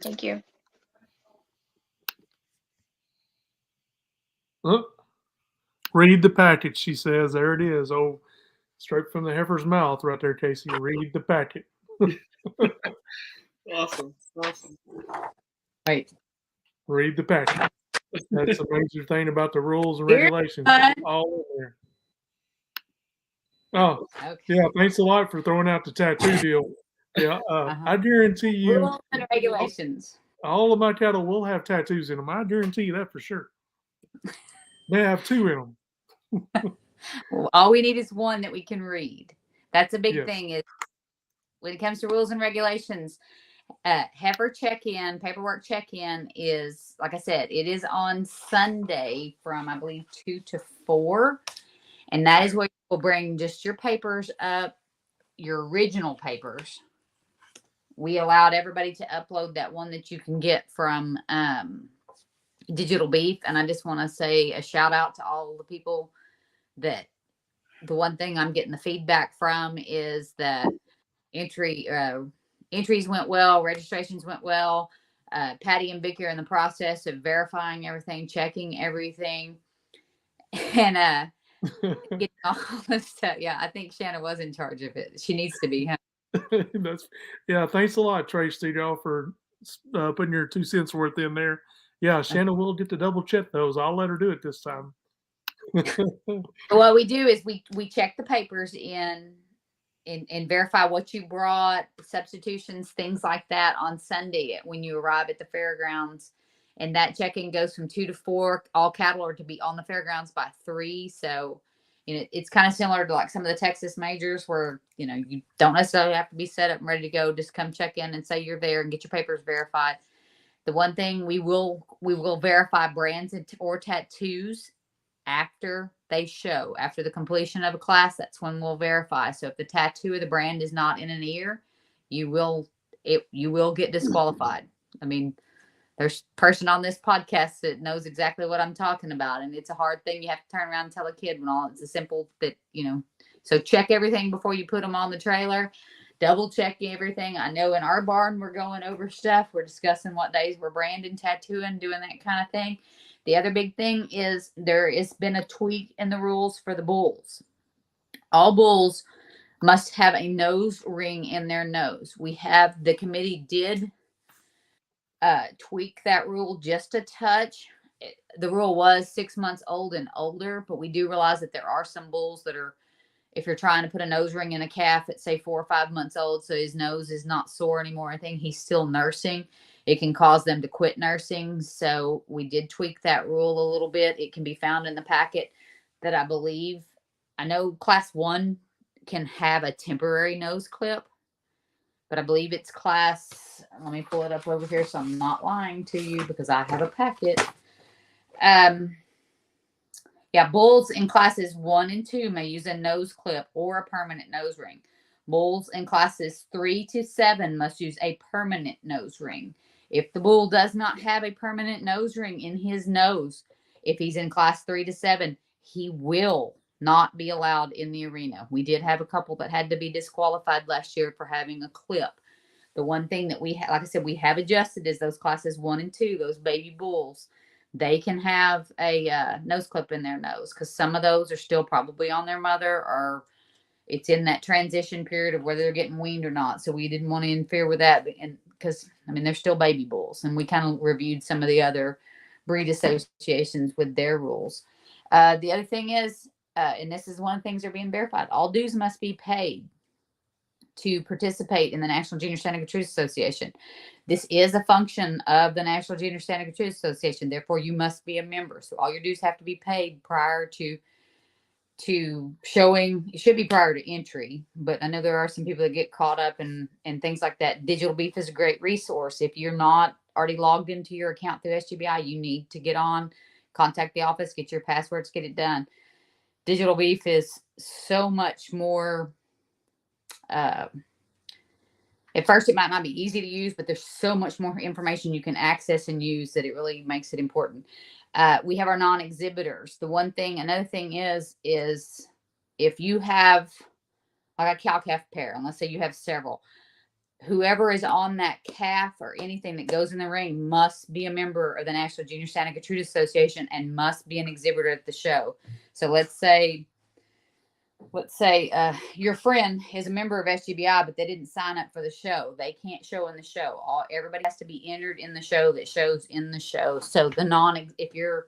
Thank you. Look, read the packet, she says. There it is. Oh, straight from the heifer's mouth right there, Casey. Read the packet. Awesome. Right. Read the packet. That's the major thing about the rules and regulations. All in there. Oh, okay. Yeah. Thanks a lot for throwing out the tattoo deal. Yeah. I guarantee you. Rules and regulations. All of my cattle will have tattoos in them. I guarantee you that for sure. They have 2 in them. Well, all we need is 1 that we can read. That's a big thing. Is when it comes to rules and regulations, heifer check-in, paperwork check-in is, like I said, it is on Sunday from, I believe, 2 to 4. And that is where you'll bring just your papers up, your original papers. We allowed everybody to upload that one that you can get from Digital Beef. And I just want to say a shout out to all the people that the one thing I'm getting the feedback from is that entries went well, registrations went well. Patty and Vicky are in the process of verifying everything, checking everything, and getting all this stuff. Yeah, I think Shanna was in charge of it. She needs to be. Huh? Thanks a lot, Tracy, y'all, for putting your 2 cents worth in there. Yeah, Shanna will get to double check those. I'll let her do it this time. What we do is we check the papers in and verify what you brought, substitutions, things like that on Sunday when you arrive at the fairgrounds. And that check-in goes from 2 to 4. All cattle are to be on the fairgrounds by 3. So, it's kind of similar to like some of the Texas majors where, you don't necessarily have to be set up and ready to go. Just come check in and say you're there and get your papers verified. The one thing we will verify brands or tattoos after they show, after the completion of a class. That's when we'll verify. So if the tattoo or the brand is not in an ear, you will get disqualified. I mean, there's a person on this podcast that knows exactly what I'm talking about, and it's a hard thing. You have to turn around and tell a kid when all it's a simple that, so check everything before you put them on the trailer. double check everything. I know in our barn we're going over stuff. We're discussing what days we're branding, tattooing, doing that kind of thing. The other big thing is there has been a tweak in the rules for the bulls. All bulls must have a nose ring in their nose. The committee did tweak that rule just a touch. The rule was 6 months old and older, but we do realize that there are some bulls that are, if you're trying to put a nose ring in a calf at say 4 or 5 months old, so his nose is not sore anymore, I think he's still nursing, it can cause them to quit nursing. So we did tweak that rule a little bit. It can be found in the packet that I know class 1 can have a temporary nose clip, but I believe it's let me pull it up over here so I'm not lying to you because I have a packet. Bulls in classes 1 and 2 may use a nose clip or a permanent nose ring. Bulls in classes 3 to 7 must use a permanent nose ring. If the bull does not have a permanent nose ring in his nose, if he's in class 3 to 7, he will not be allowed in the arena. We did have a couple that had to be disqualified last year for having a clip. The one thing that like I said, we have adjusted is those classes 1 and 2, those baby bulls, they can have a nose clip in their nose because some of those are still probably on their mother, or it's in that transition period of whether they're getting weaned or not. So we didn't want to interfere with that, and because they're still baby bulls, and we kind of reviewed some of the other breed associations with their rules. The other thing is, and this is one of the things that are being verified, all dues must be paid to participate in the National Junior Santa Gertrudis Association. This is a function of the National Junior Santa Gertrudis Association. Therefore, you must be a member. So all your dues have to be paid prior to showing. It should be prior to entry, but I know there are some people that get caught up in things like that. Digital Beef is a great resource. If you're not already logged into your account through SGBI, you need to get on, contact the office, get your passwords, get it done. Digital Beef is so much more. At first, it might not be easy to use, but there's so much more information you can access and use that it really makes it important. We have our non-exhibitors. Another thing is if you have like a cow-calf pair, and let's say you have several, whoever is on that calf or anything that goes in the ring must be a member of the National Junior Santa Gertrudis Association and must be an exhibitor at the show. So let's say your friend is a member of SGBI, but they didn't sign up for the show. They can't show in the show. Everybody has to be entered in the show that shows in the show. So if you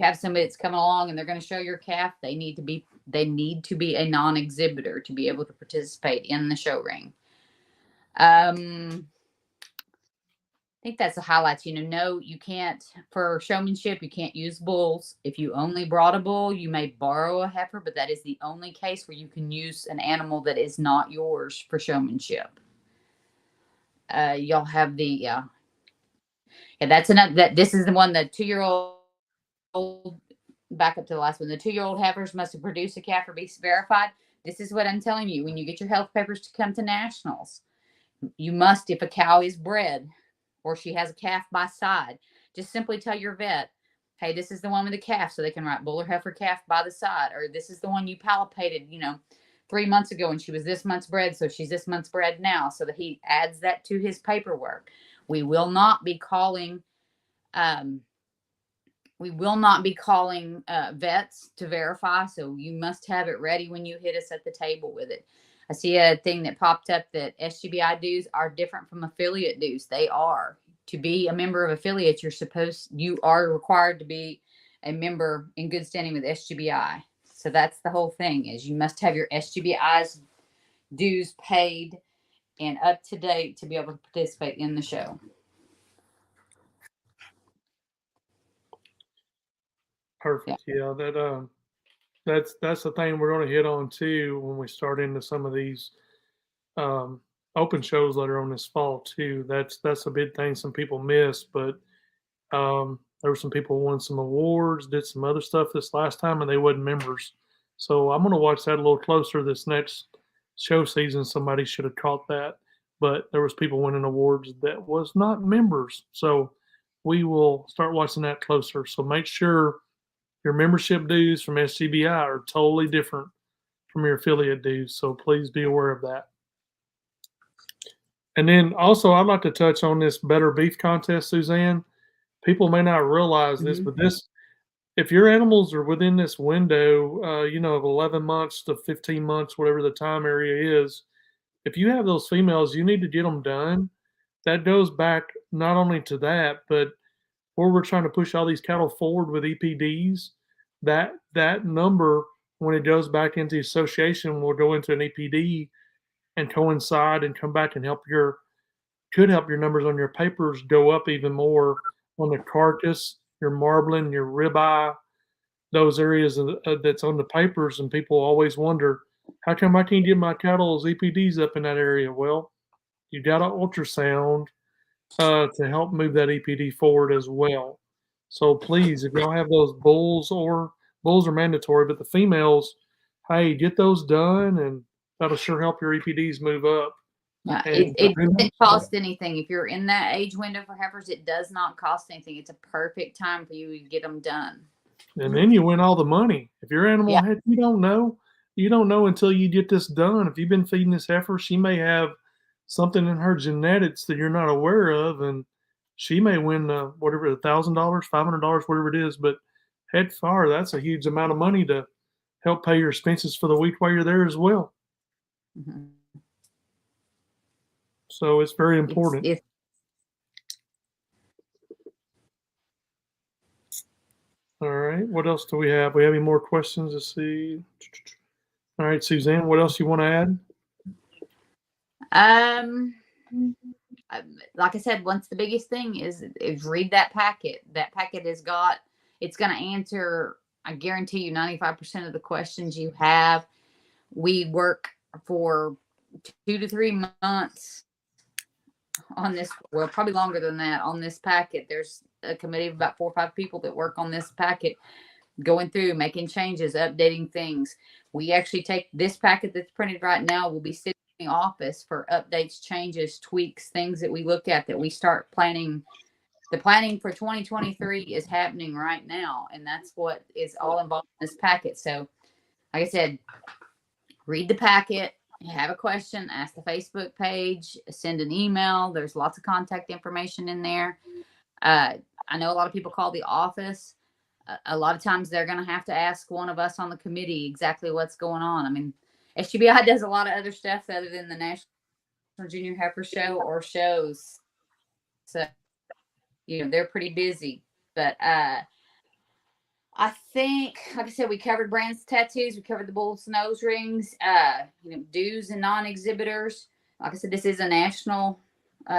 have somebody that's coming along and they're going to show your calf, they need to be a non-exhibitor to be able to participate in the show ring. I think that's the highlights. No, you can't, for showmanship, you can't use bulls. If you only brought a bull, you may borrow a heifer, but that is the only case where you can use an animal that is not yours for showmanship. Y'all have that's another, this is the one, the 2-year-old, back up to the last one. The 2-year-old heifers must produce a calf or be verified. This is what I'm telling you. When you get your health papers to come to nationals, you must, if a cow is bred, or she has a calf by side, just simply tell your vet, hey, this is the one with the calf, so they can write bull or heifer calf by the side, or this is the one you palpated, 3 months ago and she was this month's bred, so she's this month's bred now, so that he adds that to his paperwork. We will not be calling vets to verify, so you must have it ready when you hit us at the table with it. I see a thing that popped up that SGBI dues are different from affiliate dues. They are. To be a member of affiliate, you are required to be a member in good standing with SGBI. So that's the whole thing, is you must have your SGBI's dues paid and up to date to be able to participate in the show. Perfect. Yeah, that's the thing we're going to hit on too when we start into some of these open shows that are on this fall too. That's a big thing some people miss, but there were some people who won some awards, did some other stuff this last time, and they wasn't members. So I'm going to watch that a little closer this next show season. Somebody should have caught that, but there was people winning awards that was not members. So we will start watching that closer. So make sure your membership dues from SGBI are totally different from your affiliate dues. So please be aware of that. And then also, I'd like to touch on this Better Beef contest, Suzanne. People may not realize this, but if your animals are within this window, of 11 months to 15 months, whatever the time area is, if you have those females, you need to get them done. That goes back not only to that, but where we're trying to push all these cattle forward with EPDs, that number, when it goes back into association, will go into an EPD and coincide and come back and could help your numbers on your papers go up even more on the carcass, your marbling, your ribeye, those areas that's on the papers. And people always wonder, how come I can't get my cattle's EPDs up in that area? Well, you got an ultrasound to help move that EPD forward as well. So please, if y'all have those bulls are mandatory, but the females, hey, get those done, and that'll sure help your EPDs move up. Yeah, And it doesn't cost anything. If you're in that age window for heifers, it does not cost anything. It's a perfect time for you to get them done. And then you win all the money. If your animal you don't know until you get this done. If you've been feeding this heifer, she may have something in her genetics that you're not aware of, and she may win whatever, $1,000, $500, whatever it is. But heck far, that's a huge amount of money to help pay your expenses for the week while you're there as well. Mm-hmm. So it's very important. All right. What else do we have? We have any more questions? Let's see. All right, Suzanne, what else you want to add? Like I said, once the biggest thing is read that packet. That packet it's going to answer, I guarantee you, 95% of the questions you have. We work for 2 to 3 months on this, well, probably longer than that, on this packet. There's a committee of about 4 or 5 people that work on this packet, going through, making changes, updating things. We actually take this packet that's printed right now, we'll be sitting in the office for updates, changes, tweaks, things that we look at, that we start planning. The planning for 2023 is happening right now, and that's what is all involved in this packet. So, like I said, read the packet. You have a question, ask the Facebook page, send an email. There's lots of contact information in there. I know a lot of people call the office. A lot of times they're going to have to ask one of us on the committee exactly what's going on. I mean, SGBI does a lot of other stuff other than the National Junior Heifer Show or shows. So, they're pretty busy. But I think, like I said, we covered brands tattoos. We covered the bull's nose rings, dues and non-exhibitors. Like I said, this is a national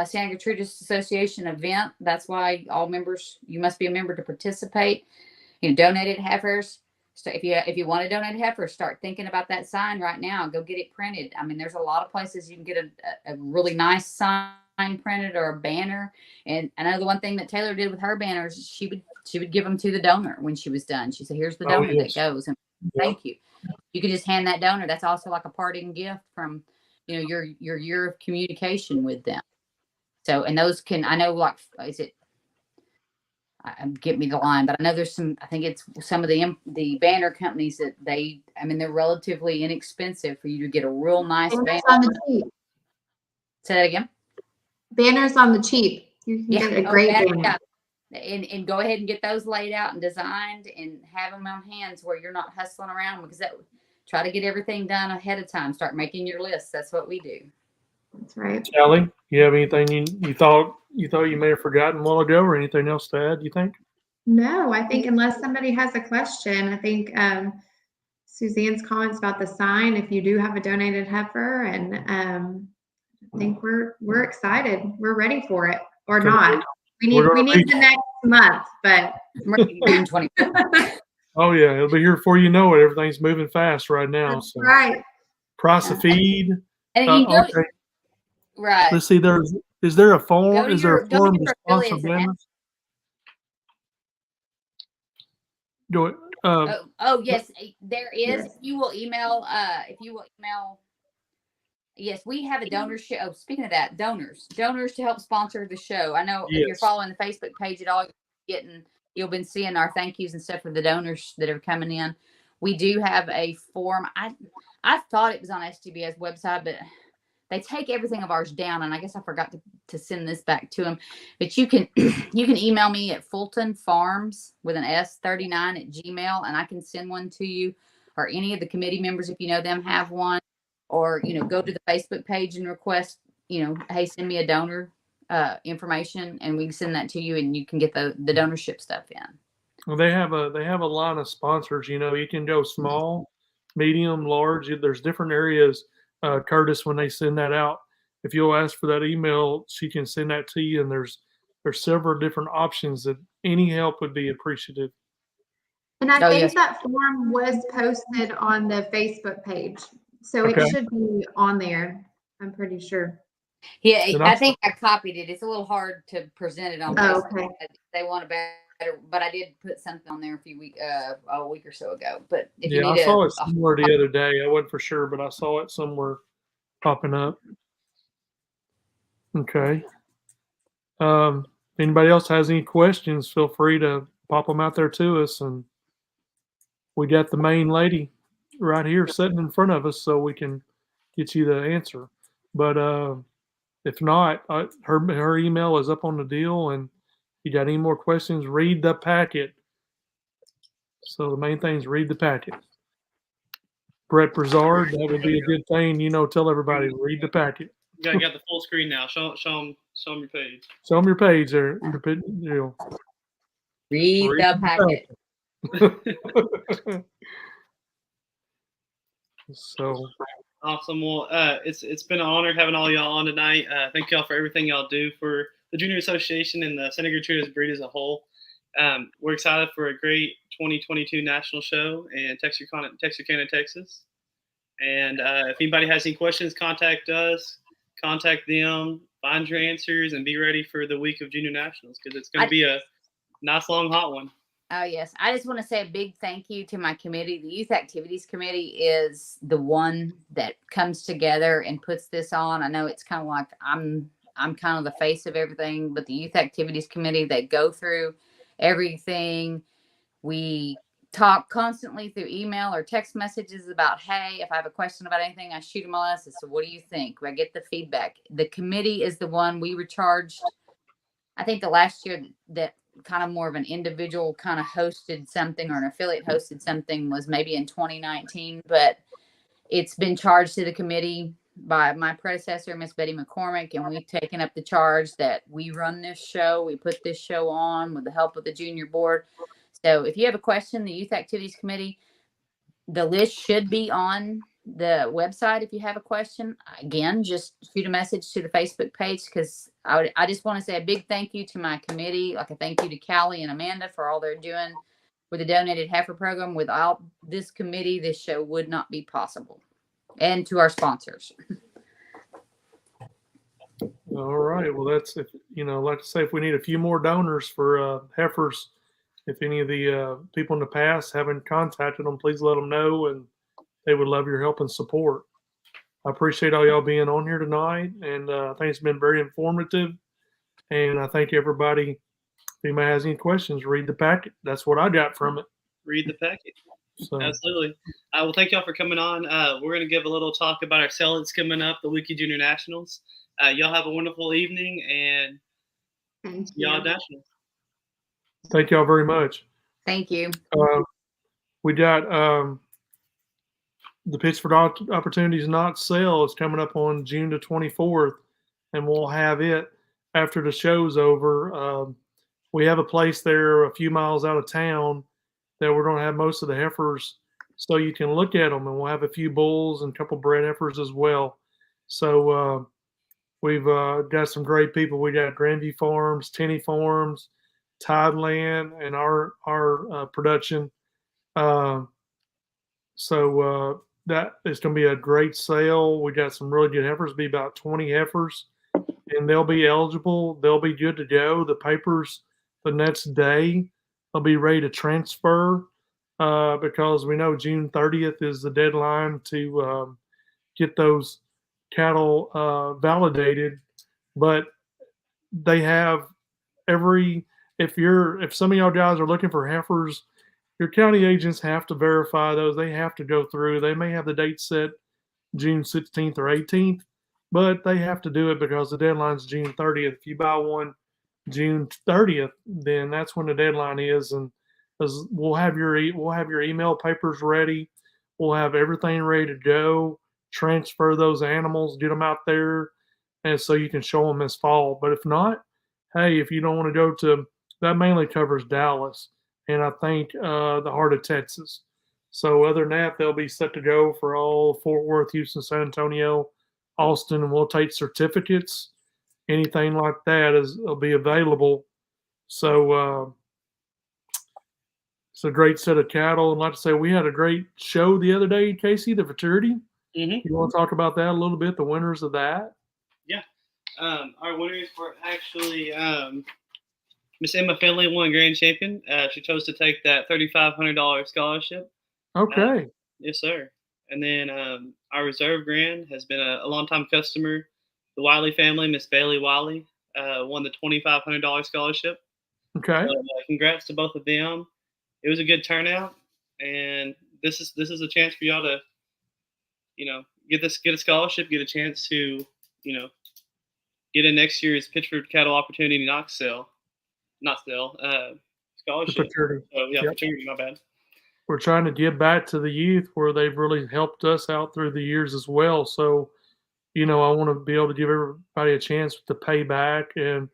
Santa Gertrudis Association event. That's why all members, you must be a member to participate. Donated heifers. So if you want to donate heifers, start thinking about that sign right now. Go get it printed. I mean, there's a lot of places you can get a really nice sign printed or a banner. And I know the one thing that Taylor did with her banners, she would give them to the donor when she was done. She said, "Here's the donor that goes, and thank you." You could just hand that donor. That's also like a parting gift from, your year of communication with them. So, and those can, I know, like, get me the line, but I know there's some, I think it's some of the banner companies that they're relatively inexpensive for you to get a real nice banner. On the cheap. Say that again. Banners on the cheap. You can get a great banner. And go ahead and get those laid out and designed and have them on hands where you're not hustling around, because try to get everything done ahead of time. Start making your list. That's what we do. That's right. Sally, you have anything you thought you may have forgotten a while ago, or anything else to add, you think? No, I think unless somebody has a question, I think Suzanne's comments about the sign, if you do have a donated heifer, and I think we're excited. We're ready for it, or not. We need the next month, but June 20. Oh yeah, it'll be here before you know it. Everything's moving fast right now. That's right. Price of feed. And okay. Right. Let's see. Is there a form? Is there a form to sponsor banners? Go ahead. Yes, there is. If you will email, yes, we have a donor show. Oh, speaking of that, donors to help sponsor the show. I know if you're following the Facebook page at all, you'll been seeing our thank yous and stuff for the donors that are coming in. We do have a form. I thought it was on SGBS website, but they take everything of ours down, and I guess I forgot to send this back to them. But you can you can email me at Fulton Farms with an S39@gmail, and I can send one to you, or any of the committee members if you know them have one, or go to the Facebook page and request hey, send me a donor information, and we can send that to you, and you can get the donorship stuff in. Well, they have a line of sponsors. You can go small, medium, large. There's different areas. Curtis, when they send that out, if you'll ask for that email, she can send that to you. And there's several different options that any help would be appreciative. And I think that form was posted on the Facebook page, so it should be on there. I'm pretty sure. Yeah, I think I copied it. It's a little hard to present it on Facebook. Okay. They want a better, but I did put something on there a week or so ago. But if I saw it somewhere the other day. I wasn't for sure, but I saw it somewhere popping up. Okay. If anybody else has any questions, feel free to pop them out there to us. And we got the main lady right here sitting in front of us, so we can get you the answer. But if not, her email is up on the deal. And if you got any more questions, read the packet. So the main thing is read the packet. Brett Brizard, that would be a good thing. Tell everybody, read the packet. You got the full screen now. Show them your page. Show them your page there. Read the packet. So awesome. Well, it's been an honor having all y'all on tonight. Thank y'all for everything y'all do for the Junior Association and the Santa Gertrudis breed as a whole. We're excited for a great 2022 national show in Texarkana, Texas. And if anybody has any questions, contact us, contact them, find your answers, and be ready for the week of Junior Nationals, because it's going to be a nice, long, hot one. Oh, yes. I just want to say a big thank you to my committee. The Youth Activities Committee is the one that comes together and puts this on. I know it's kind of like I'm kind of the face of everything, but the Youth Activities Committee, they go through everything. We talk constantly through email or text messages about, hey, if I have a question about anything, I shoot them a message. So what do you think? I get the feedback. The committee is the one we were charged. I think the last year that kind of more of an individual kind of hosted something, or an affiliate hosted something, was maybe in 2019, but it's been charged to the committee by my predecessor, Miss Betty McCormick, and we've taken up the charge that we run this show. We put this show on with the help of the junior board. So if you have a question, the Youth Activities Committee, the list should be on the website. If you have a question, again, just shoot a message to the Facebook page, because I just want to say a big thank you to my committee. Like a thank you to Callie and Amanda for all they're doing with the donated heifer program. Without this committee, this show would not be possible. And to our sponsors. All right. Well, that's, like I say, if we need a few more donors for heifers, if any of the people in the past haven't contacted them, please let them know, and they would love your help and support. I appreciate all y'all being on here tonight, and I think it's been very informative. And I thank everybody. If anybody has any questions, read the packet. That's what I got from it. Read the packet. So. Absolutely. Well, thank y'all for coming on. We're going to give a little talk about our sale that's coming up, the Wiki Junior Nationals. Y'all have a wonderful evening, and y'all nationals. Thank y'all very much. Thank you. We got the Pittsford Opportunities Not Sale is coming up on June the 24th, and we'll have it after the show's over. We have a place there a few miles out of town that we're going to have most of the heifers, so you can look at them, and we'll have a few bulls and a couple bred heifers as well. So we've got some great people. We got Grandview Farms, Tenney Farms, Tideland, and our production. So that is going to be a great sale. We got some really good heifers. Be about 20 heifers, and they'll be eligible. They'll be good to go. The papers the next day, they'll be ready to transfer because we know June 30th is the deadline to get those cattle validated. But they have if some of y'all guys are looking for heifers, your county agents have to verify those. They have to go through. They may have the date set June 16th or 18th, but they have to do it because the deadline's June 30th. If you buy one June 30th, then that's when the deadline is, and we'll have your email papers ready. We'll have everything ready to go. Transfer those animals, get them out there, and so you can show them this fall. But if not, hey, if you don't want to go to that, mainly covers Dallas and I think the heart of Texas. So other than that, they'll be set to go for all Fort Worth, Houston, San Antonio, Austin, and we'll take certificates. Anything like that will be available. So it's a great set of cattle. And like I say, we had a great show the other day, Casey, the Futurity. Mm-hmm. You want to talk about that a little bit, the winners of that? Yeah. Our winners were actually Miss Emma Finley won grand champion. She chose to take that $3,500 scholarship. Okay. Yes, sir. And then our reserve grand has been a longtime customer. The Wiley family, Miss Bailey Wiley, won the $2,500 scholarship. Okay. So, congrats to both of them. It was a good turnout, and this is a chance for y'all to, get a scholarship, get a chance to, get in next year's Pittsburgh Cattle Opportunity scholarship. Futurity. Oh yeah, Yep. Futurity. My bad. We're trying to give back to the youth where they've really helped us out through the years as well. So, I want to be able to give everybody a chance to pay back and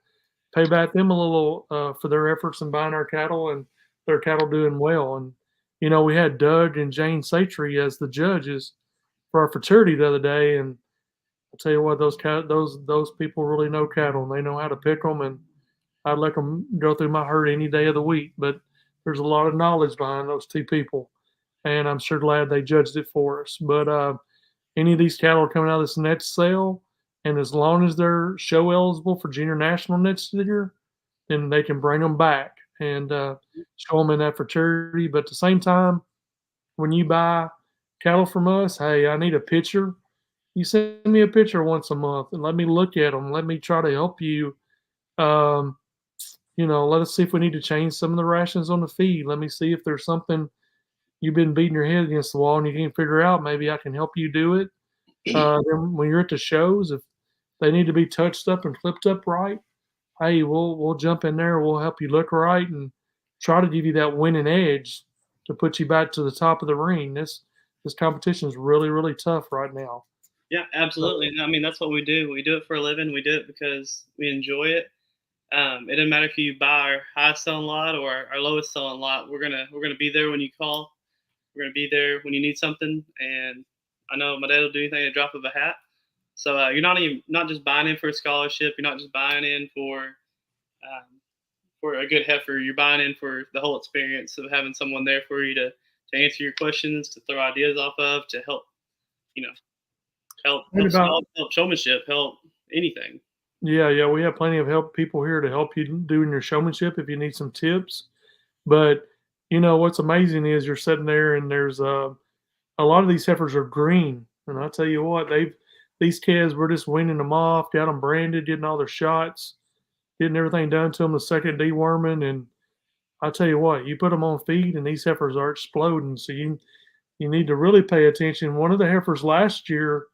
pay back them a little for their efforts in buying our cattle and their cattle doing well. And, we had Doug and Jane Satry as the judges for our Futurity the other day. And I'll tell you what, those people really know cattle and they know how to pick them. And I'd let them go through my herd any day of the week. But there's a lot of knowledge behind those two people. And I'm sure glad they judged it for us. But any of these cattle are coming out of this next sale, and as long as they're show eligible for junior national next year, then they can bring them back and show them in that Futurity. But at the same time, when you buy cattle from us, hey, I need a picture. You send me a picture once a month and let me look at them. Let me try to help you. Let us see if we need to change some of the rations on the feed. Let me see if there's something you've been beating your head against the wall and you can't figure out. Maybe I can help you do it. Then when you're at the shows, if they need to be touched up and clipped up right, hey, we'll jump in there. We'll help you look right and try to give you that winning edge to put you back to the top of the ring. This competition is really, really tough right now. Yeah, absolutely. I mean, that's what we do. We do it for a living. We do it because we enjoy it. It doesn't matter if you buy our highest selling lot or our lowest selling lot. We're gonna be there when you call. We're gonna be there when you need something. And I know my dad will do anything at a drop of a hat. So you're not just buying in for a scholarship. You're not just buying in for a good heifer. You're buying in for the whole experience of having someone there for you to answer your questions, to throw ideas off of, to help, help showmanship, help anything. Yeah, we have plenty of people here to help you doing your showmanship if you need some tips. But what's amazing is you're sitting there and there's a lot of these heifers are green, and I tell you what, these calves, we're just weaning them off, got them branded, getting all their shots, getting everything done to them, the second deworming, and I tell you what, you put them on feed and these heifers are exploding. So you need to really pay attention. One of the heifers last year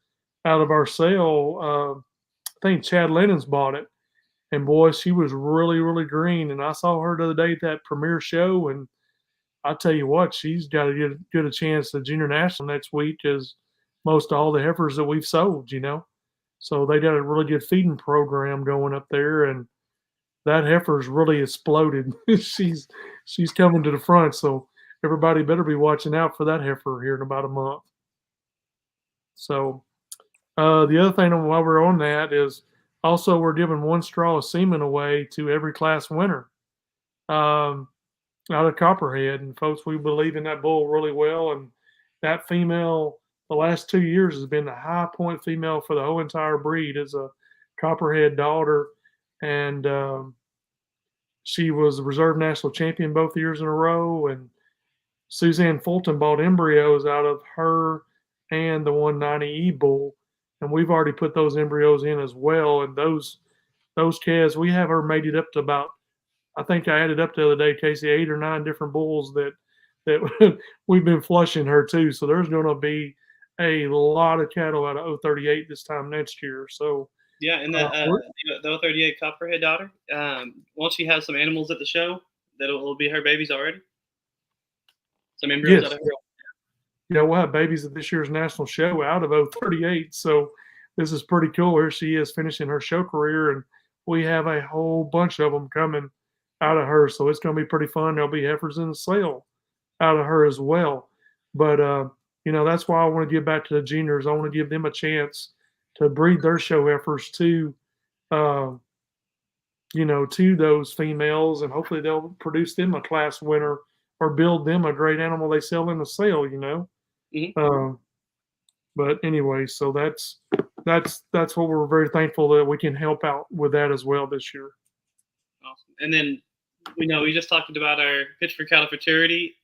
out of our sale, I think Chad Lennon's bought it. And boy, she was really, really green. And I saw her the other day at that premiere show. And I tell you what, she's got to get a chance at Junior National next week as most of all the heifers that we've sold, So they got a really good feeding program going up there. And that heifer's really exploded. she's coming to the front. So everybody better be watching out for that heifer here in about a month. So the other thing while we're on that is also we're giving one straw of semen away to every class winner out of Copperhead. And folks, we believe in that bull really well. And that female, the last 2 years, has been the high point female for the whole entire breed. Is a Copperhead daughter. And she was the reserve national champion both years in a row. And Suzanne Fulton bought embryos out of her and the 190E bull. And we've already put those embryos in as well. And those calves, we have her mated up to about, I think I added up the other day, Casey, 8 or 9 different bulls that we've been flushing her too. So there's going to be a lot of cattle out of 038 this time next year. So Yeah, and the 038 Copperhead daughter, won't she have some animals at the show that'll be her babies already? Some embryos yes, out of her. yeah, we'll have babies at this year's national show out of 038. So this is pretty cool. Here she is finishing her show career, and we have a whole bunch of them coming out of her. So it's going to be pretty fun. There'll be heifers in the sale out of her as well. But that's why I want to give back to the juniors. I want to give them a chance to breed their show heifers to to those females, and hopefully they'll produce them a class winner or build them a great animal they sell in the sale. Mhm. But anyway, so that's what we're very thankful that we can help out with that as well this year. Awesome. And then we just talked about our pitch for cattle futurity.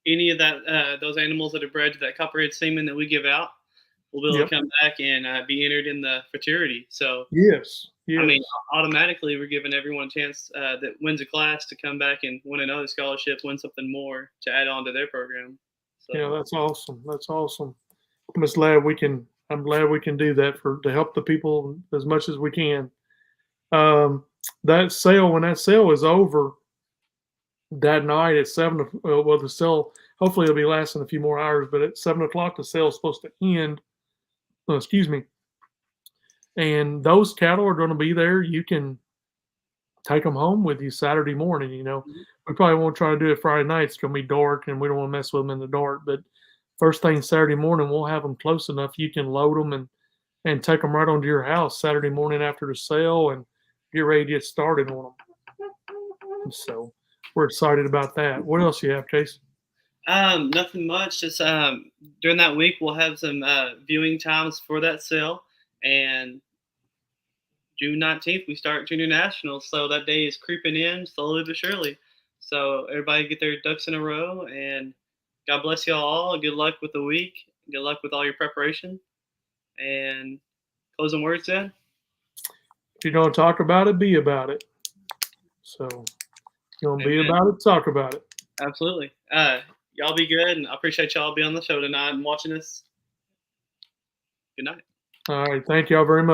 Any of that those animals that are bred to that copperhead semen that we give out will be able to come back and be entered in the futurity. So yes. I mean, automatically we're giving everyone a chance that wins a class to come back and win another scholarship, win something more to add on to their program. So. Yeah, that's awesome. That's awesome. I'm glad we can do that to help the people as much as we can. When that sale is over that night at 7, the sale hopefully it'll be lasting a few more hours, but at 7 o'clock the sale is supposed to end. Excuse me. And those cattle are going to be there. You can take them home with you Saturday morning. We probably won't try to do it Friday night. It's going to be dark, and we don't want to mess with them in the dark. But first thing Saturday morning, we'll have them close enough you can load them and take them right onto your house Saturday morning after the sale and get ready to get started on them. So we're excited about that. What else you have, Case? Nothing much. Just during that week, we'll have some viewing times for that sale, and June 19th, we start Junior Nationals, so that day is creeping in slowly but surely. So everybody get their ducks in a row, and God bless you all. Good luck with the week. Good luck with all your preparation. And closing words, Ed? If you're going to talk about it, be about it. So you're going to be about it, talk about it. Absolutely. Y'all be good, and I appreciate y'all being on the show tonight and watching us. Good night. All right. Thank y'all very much.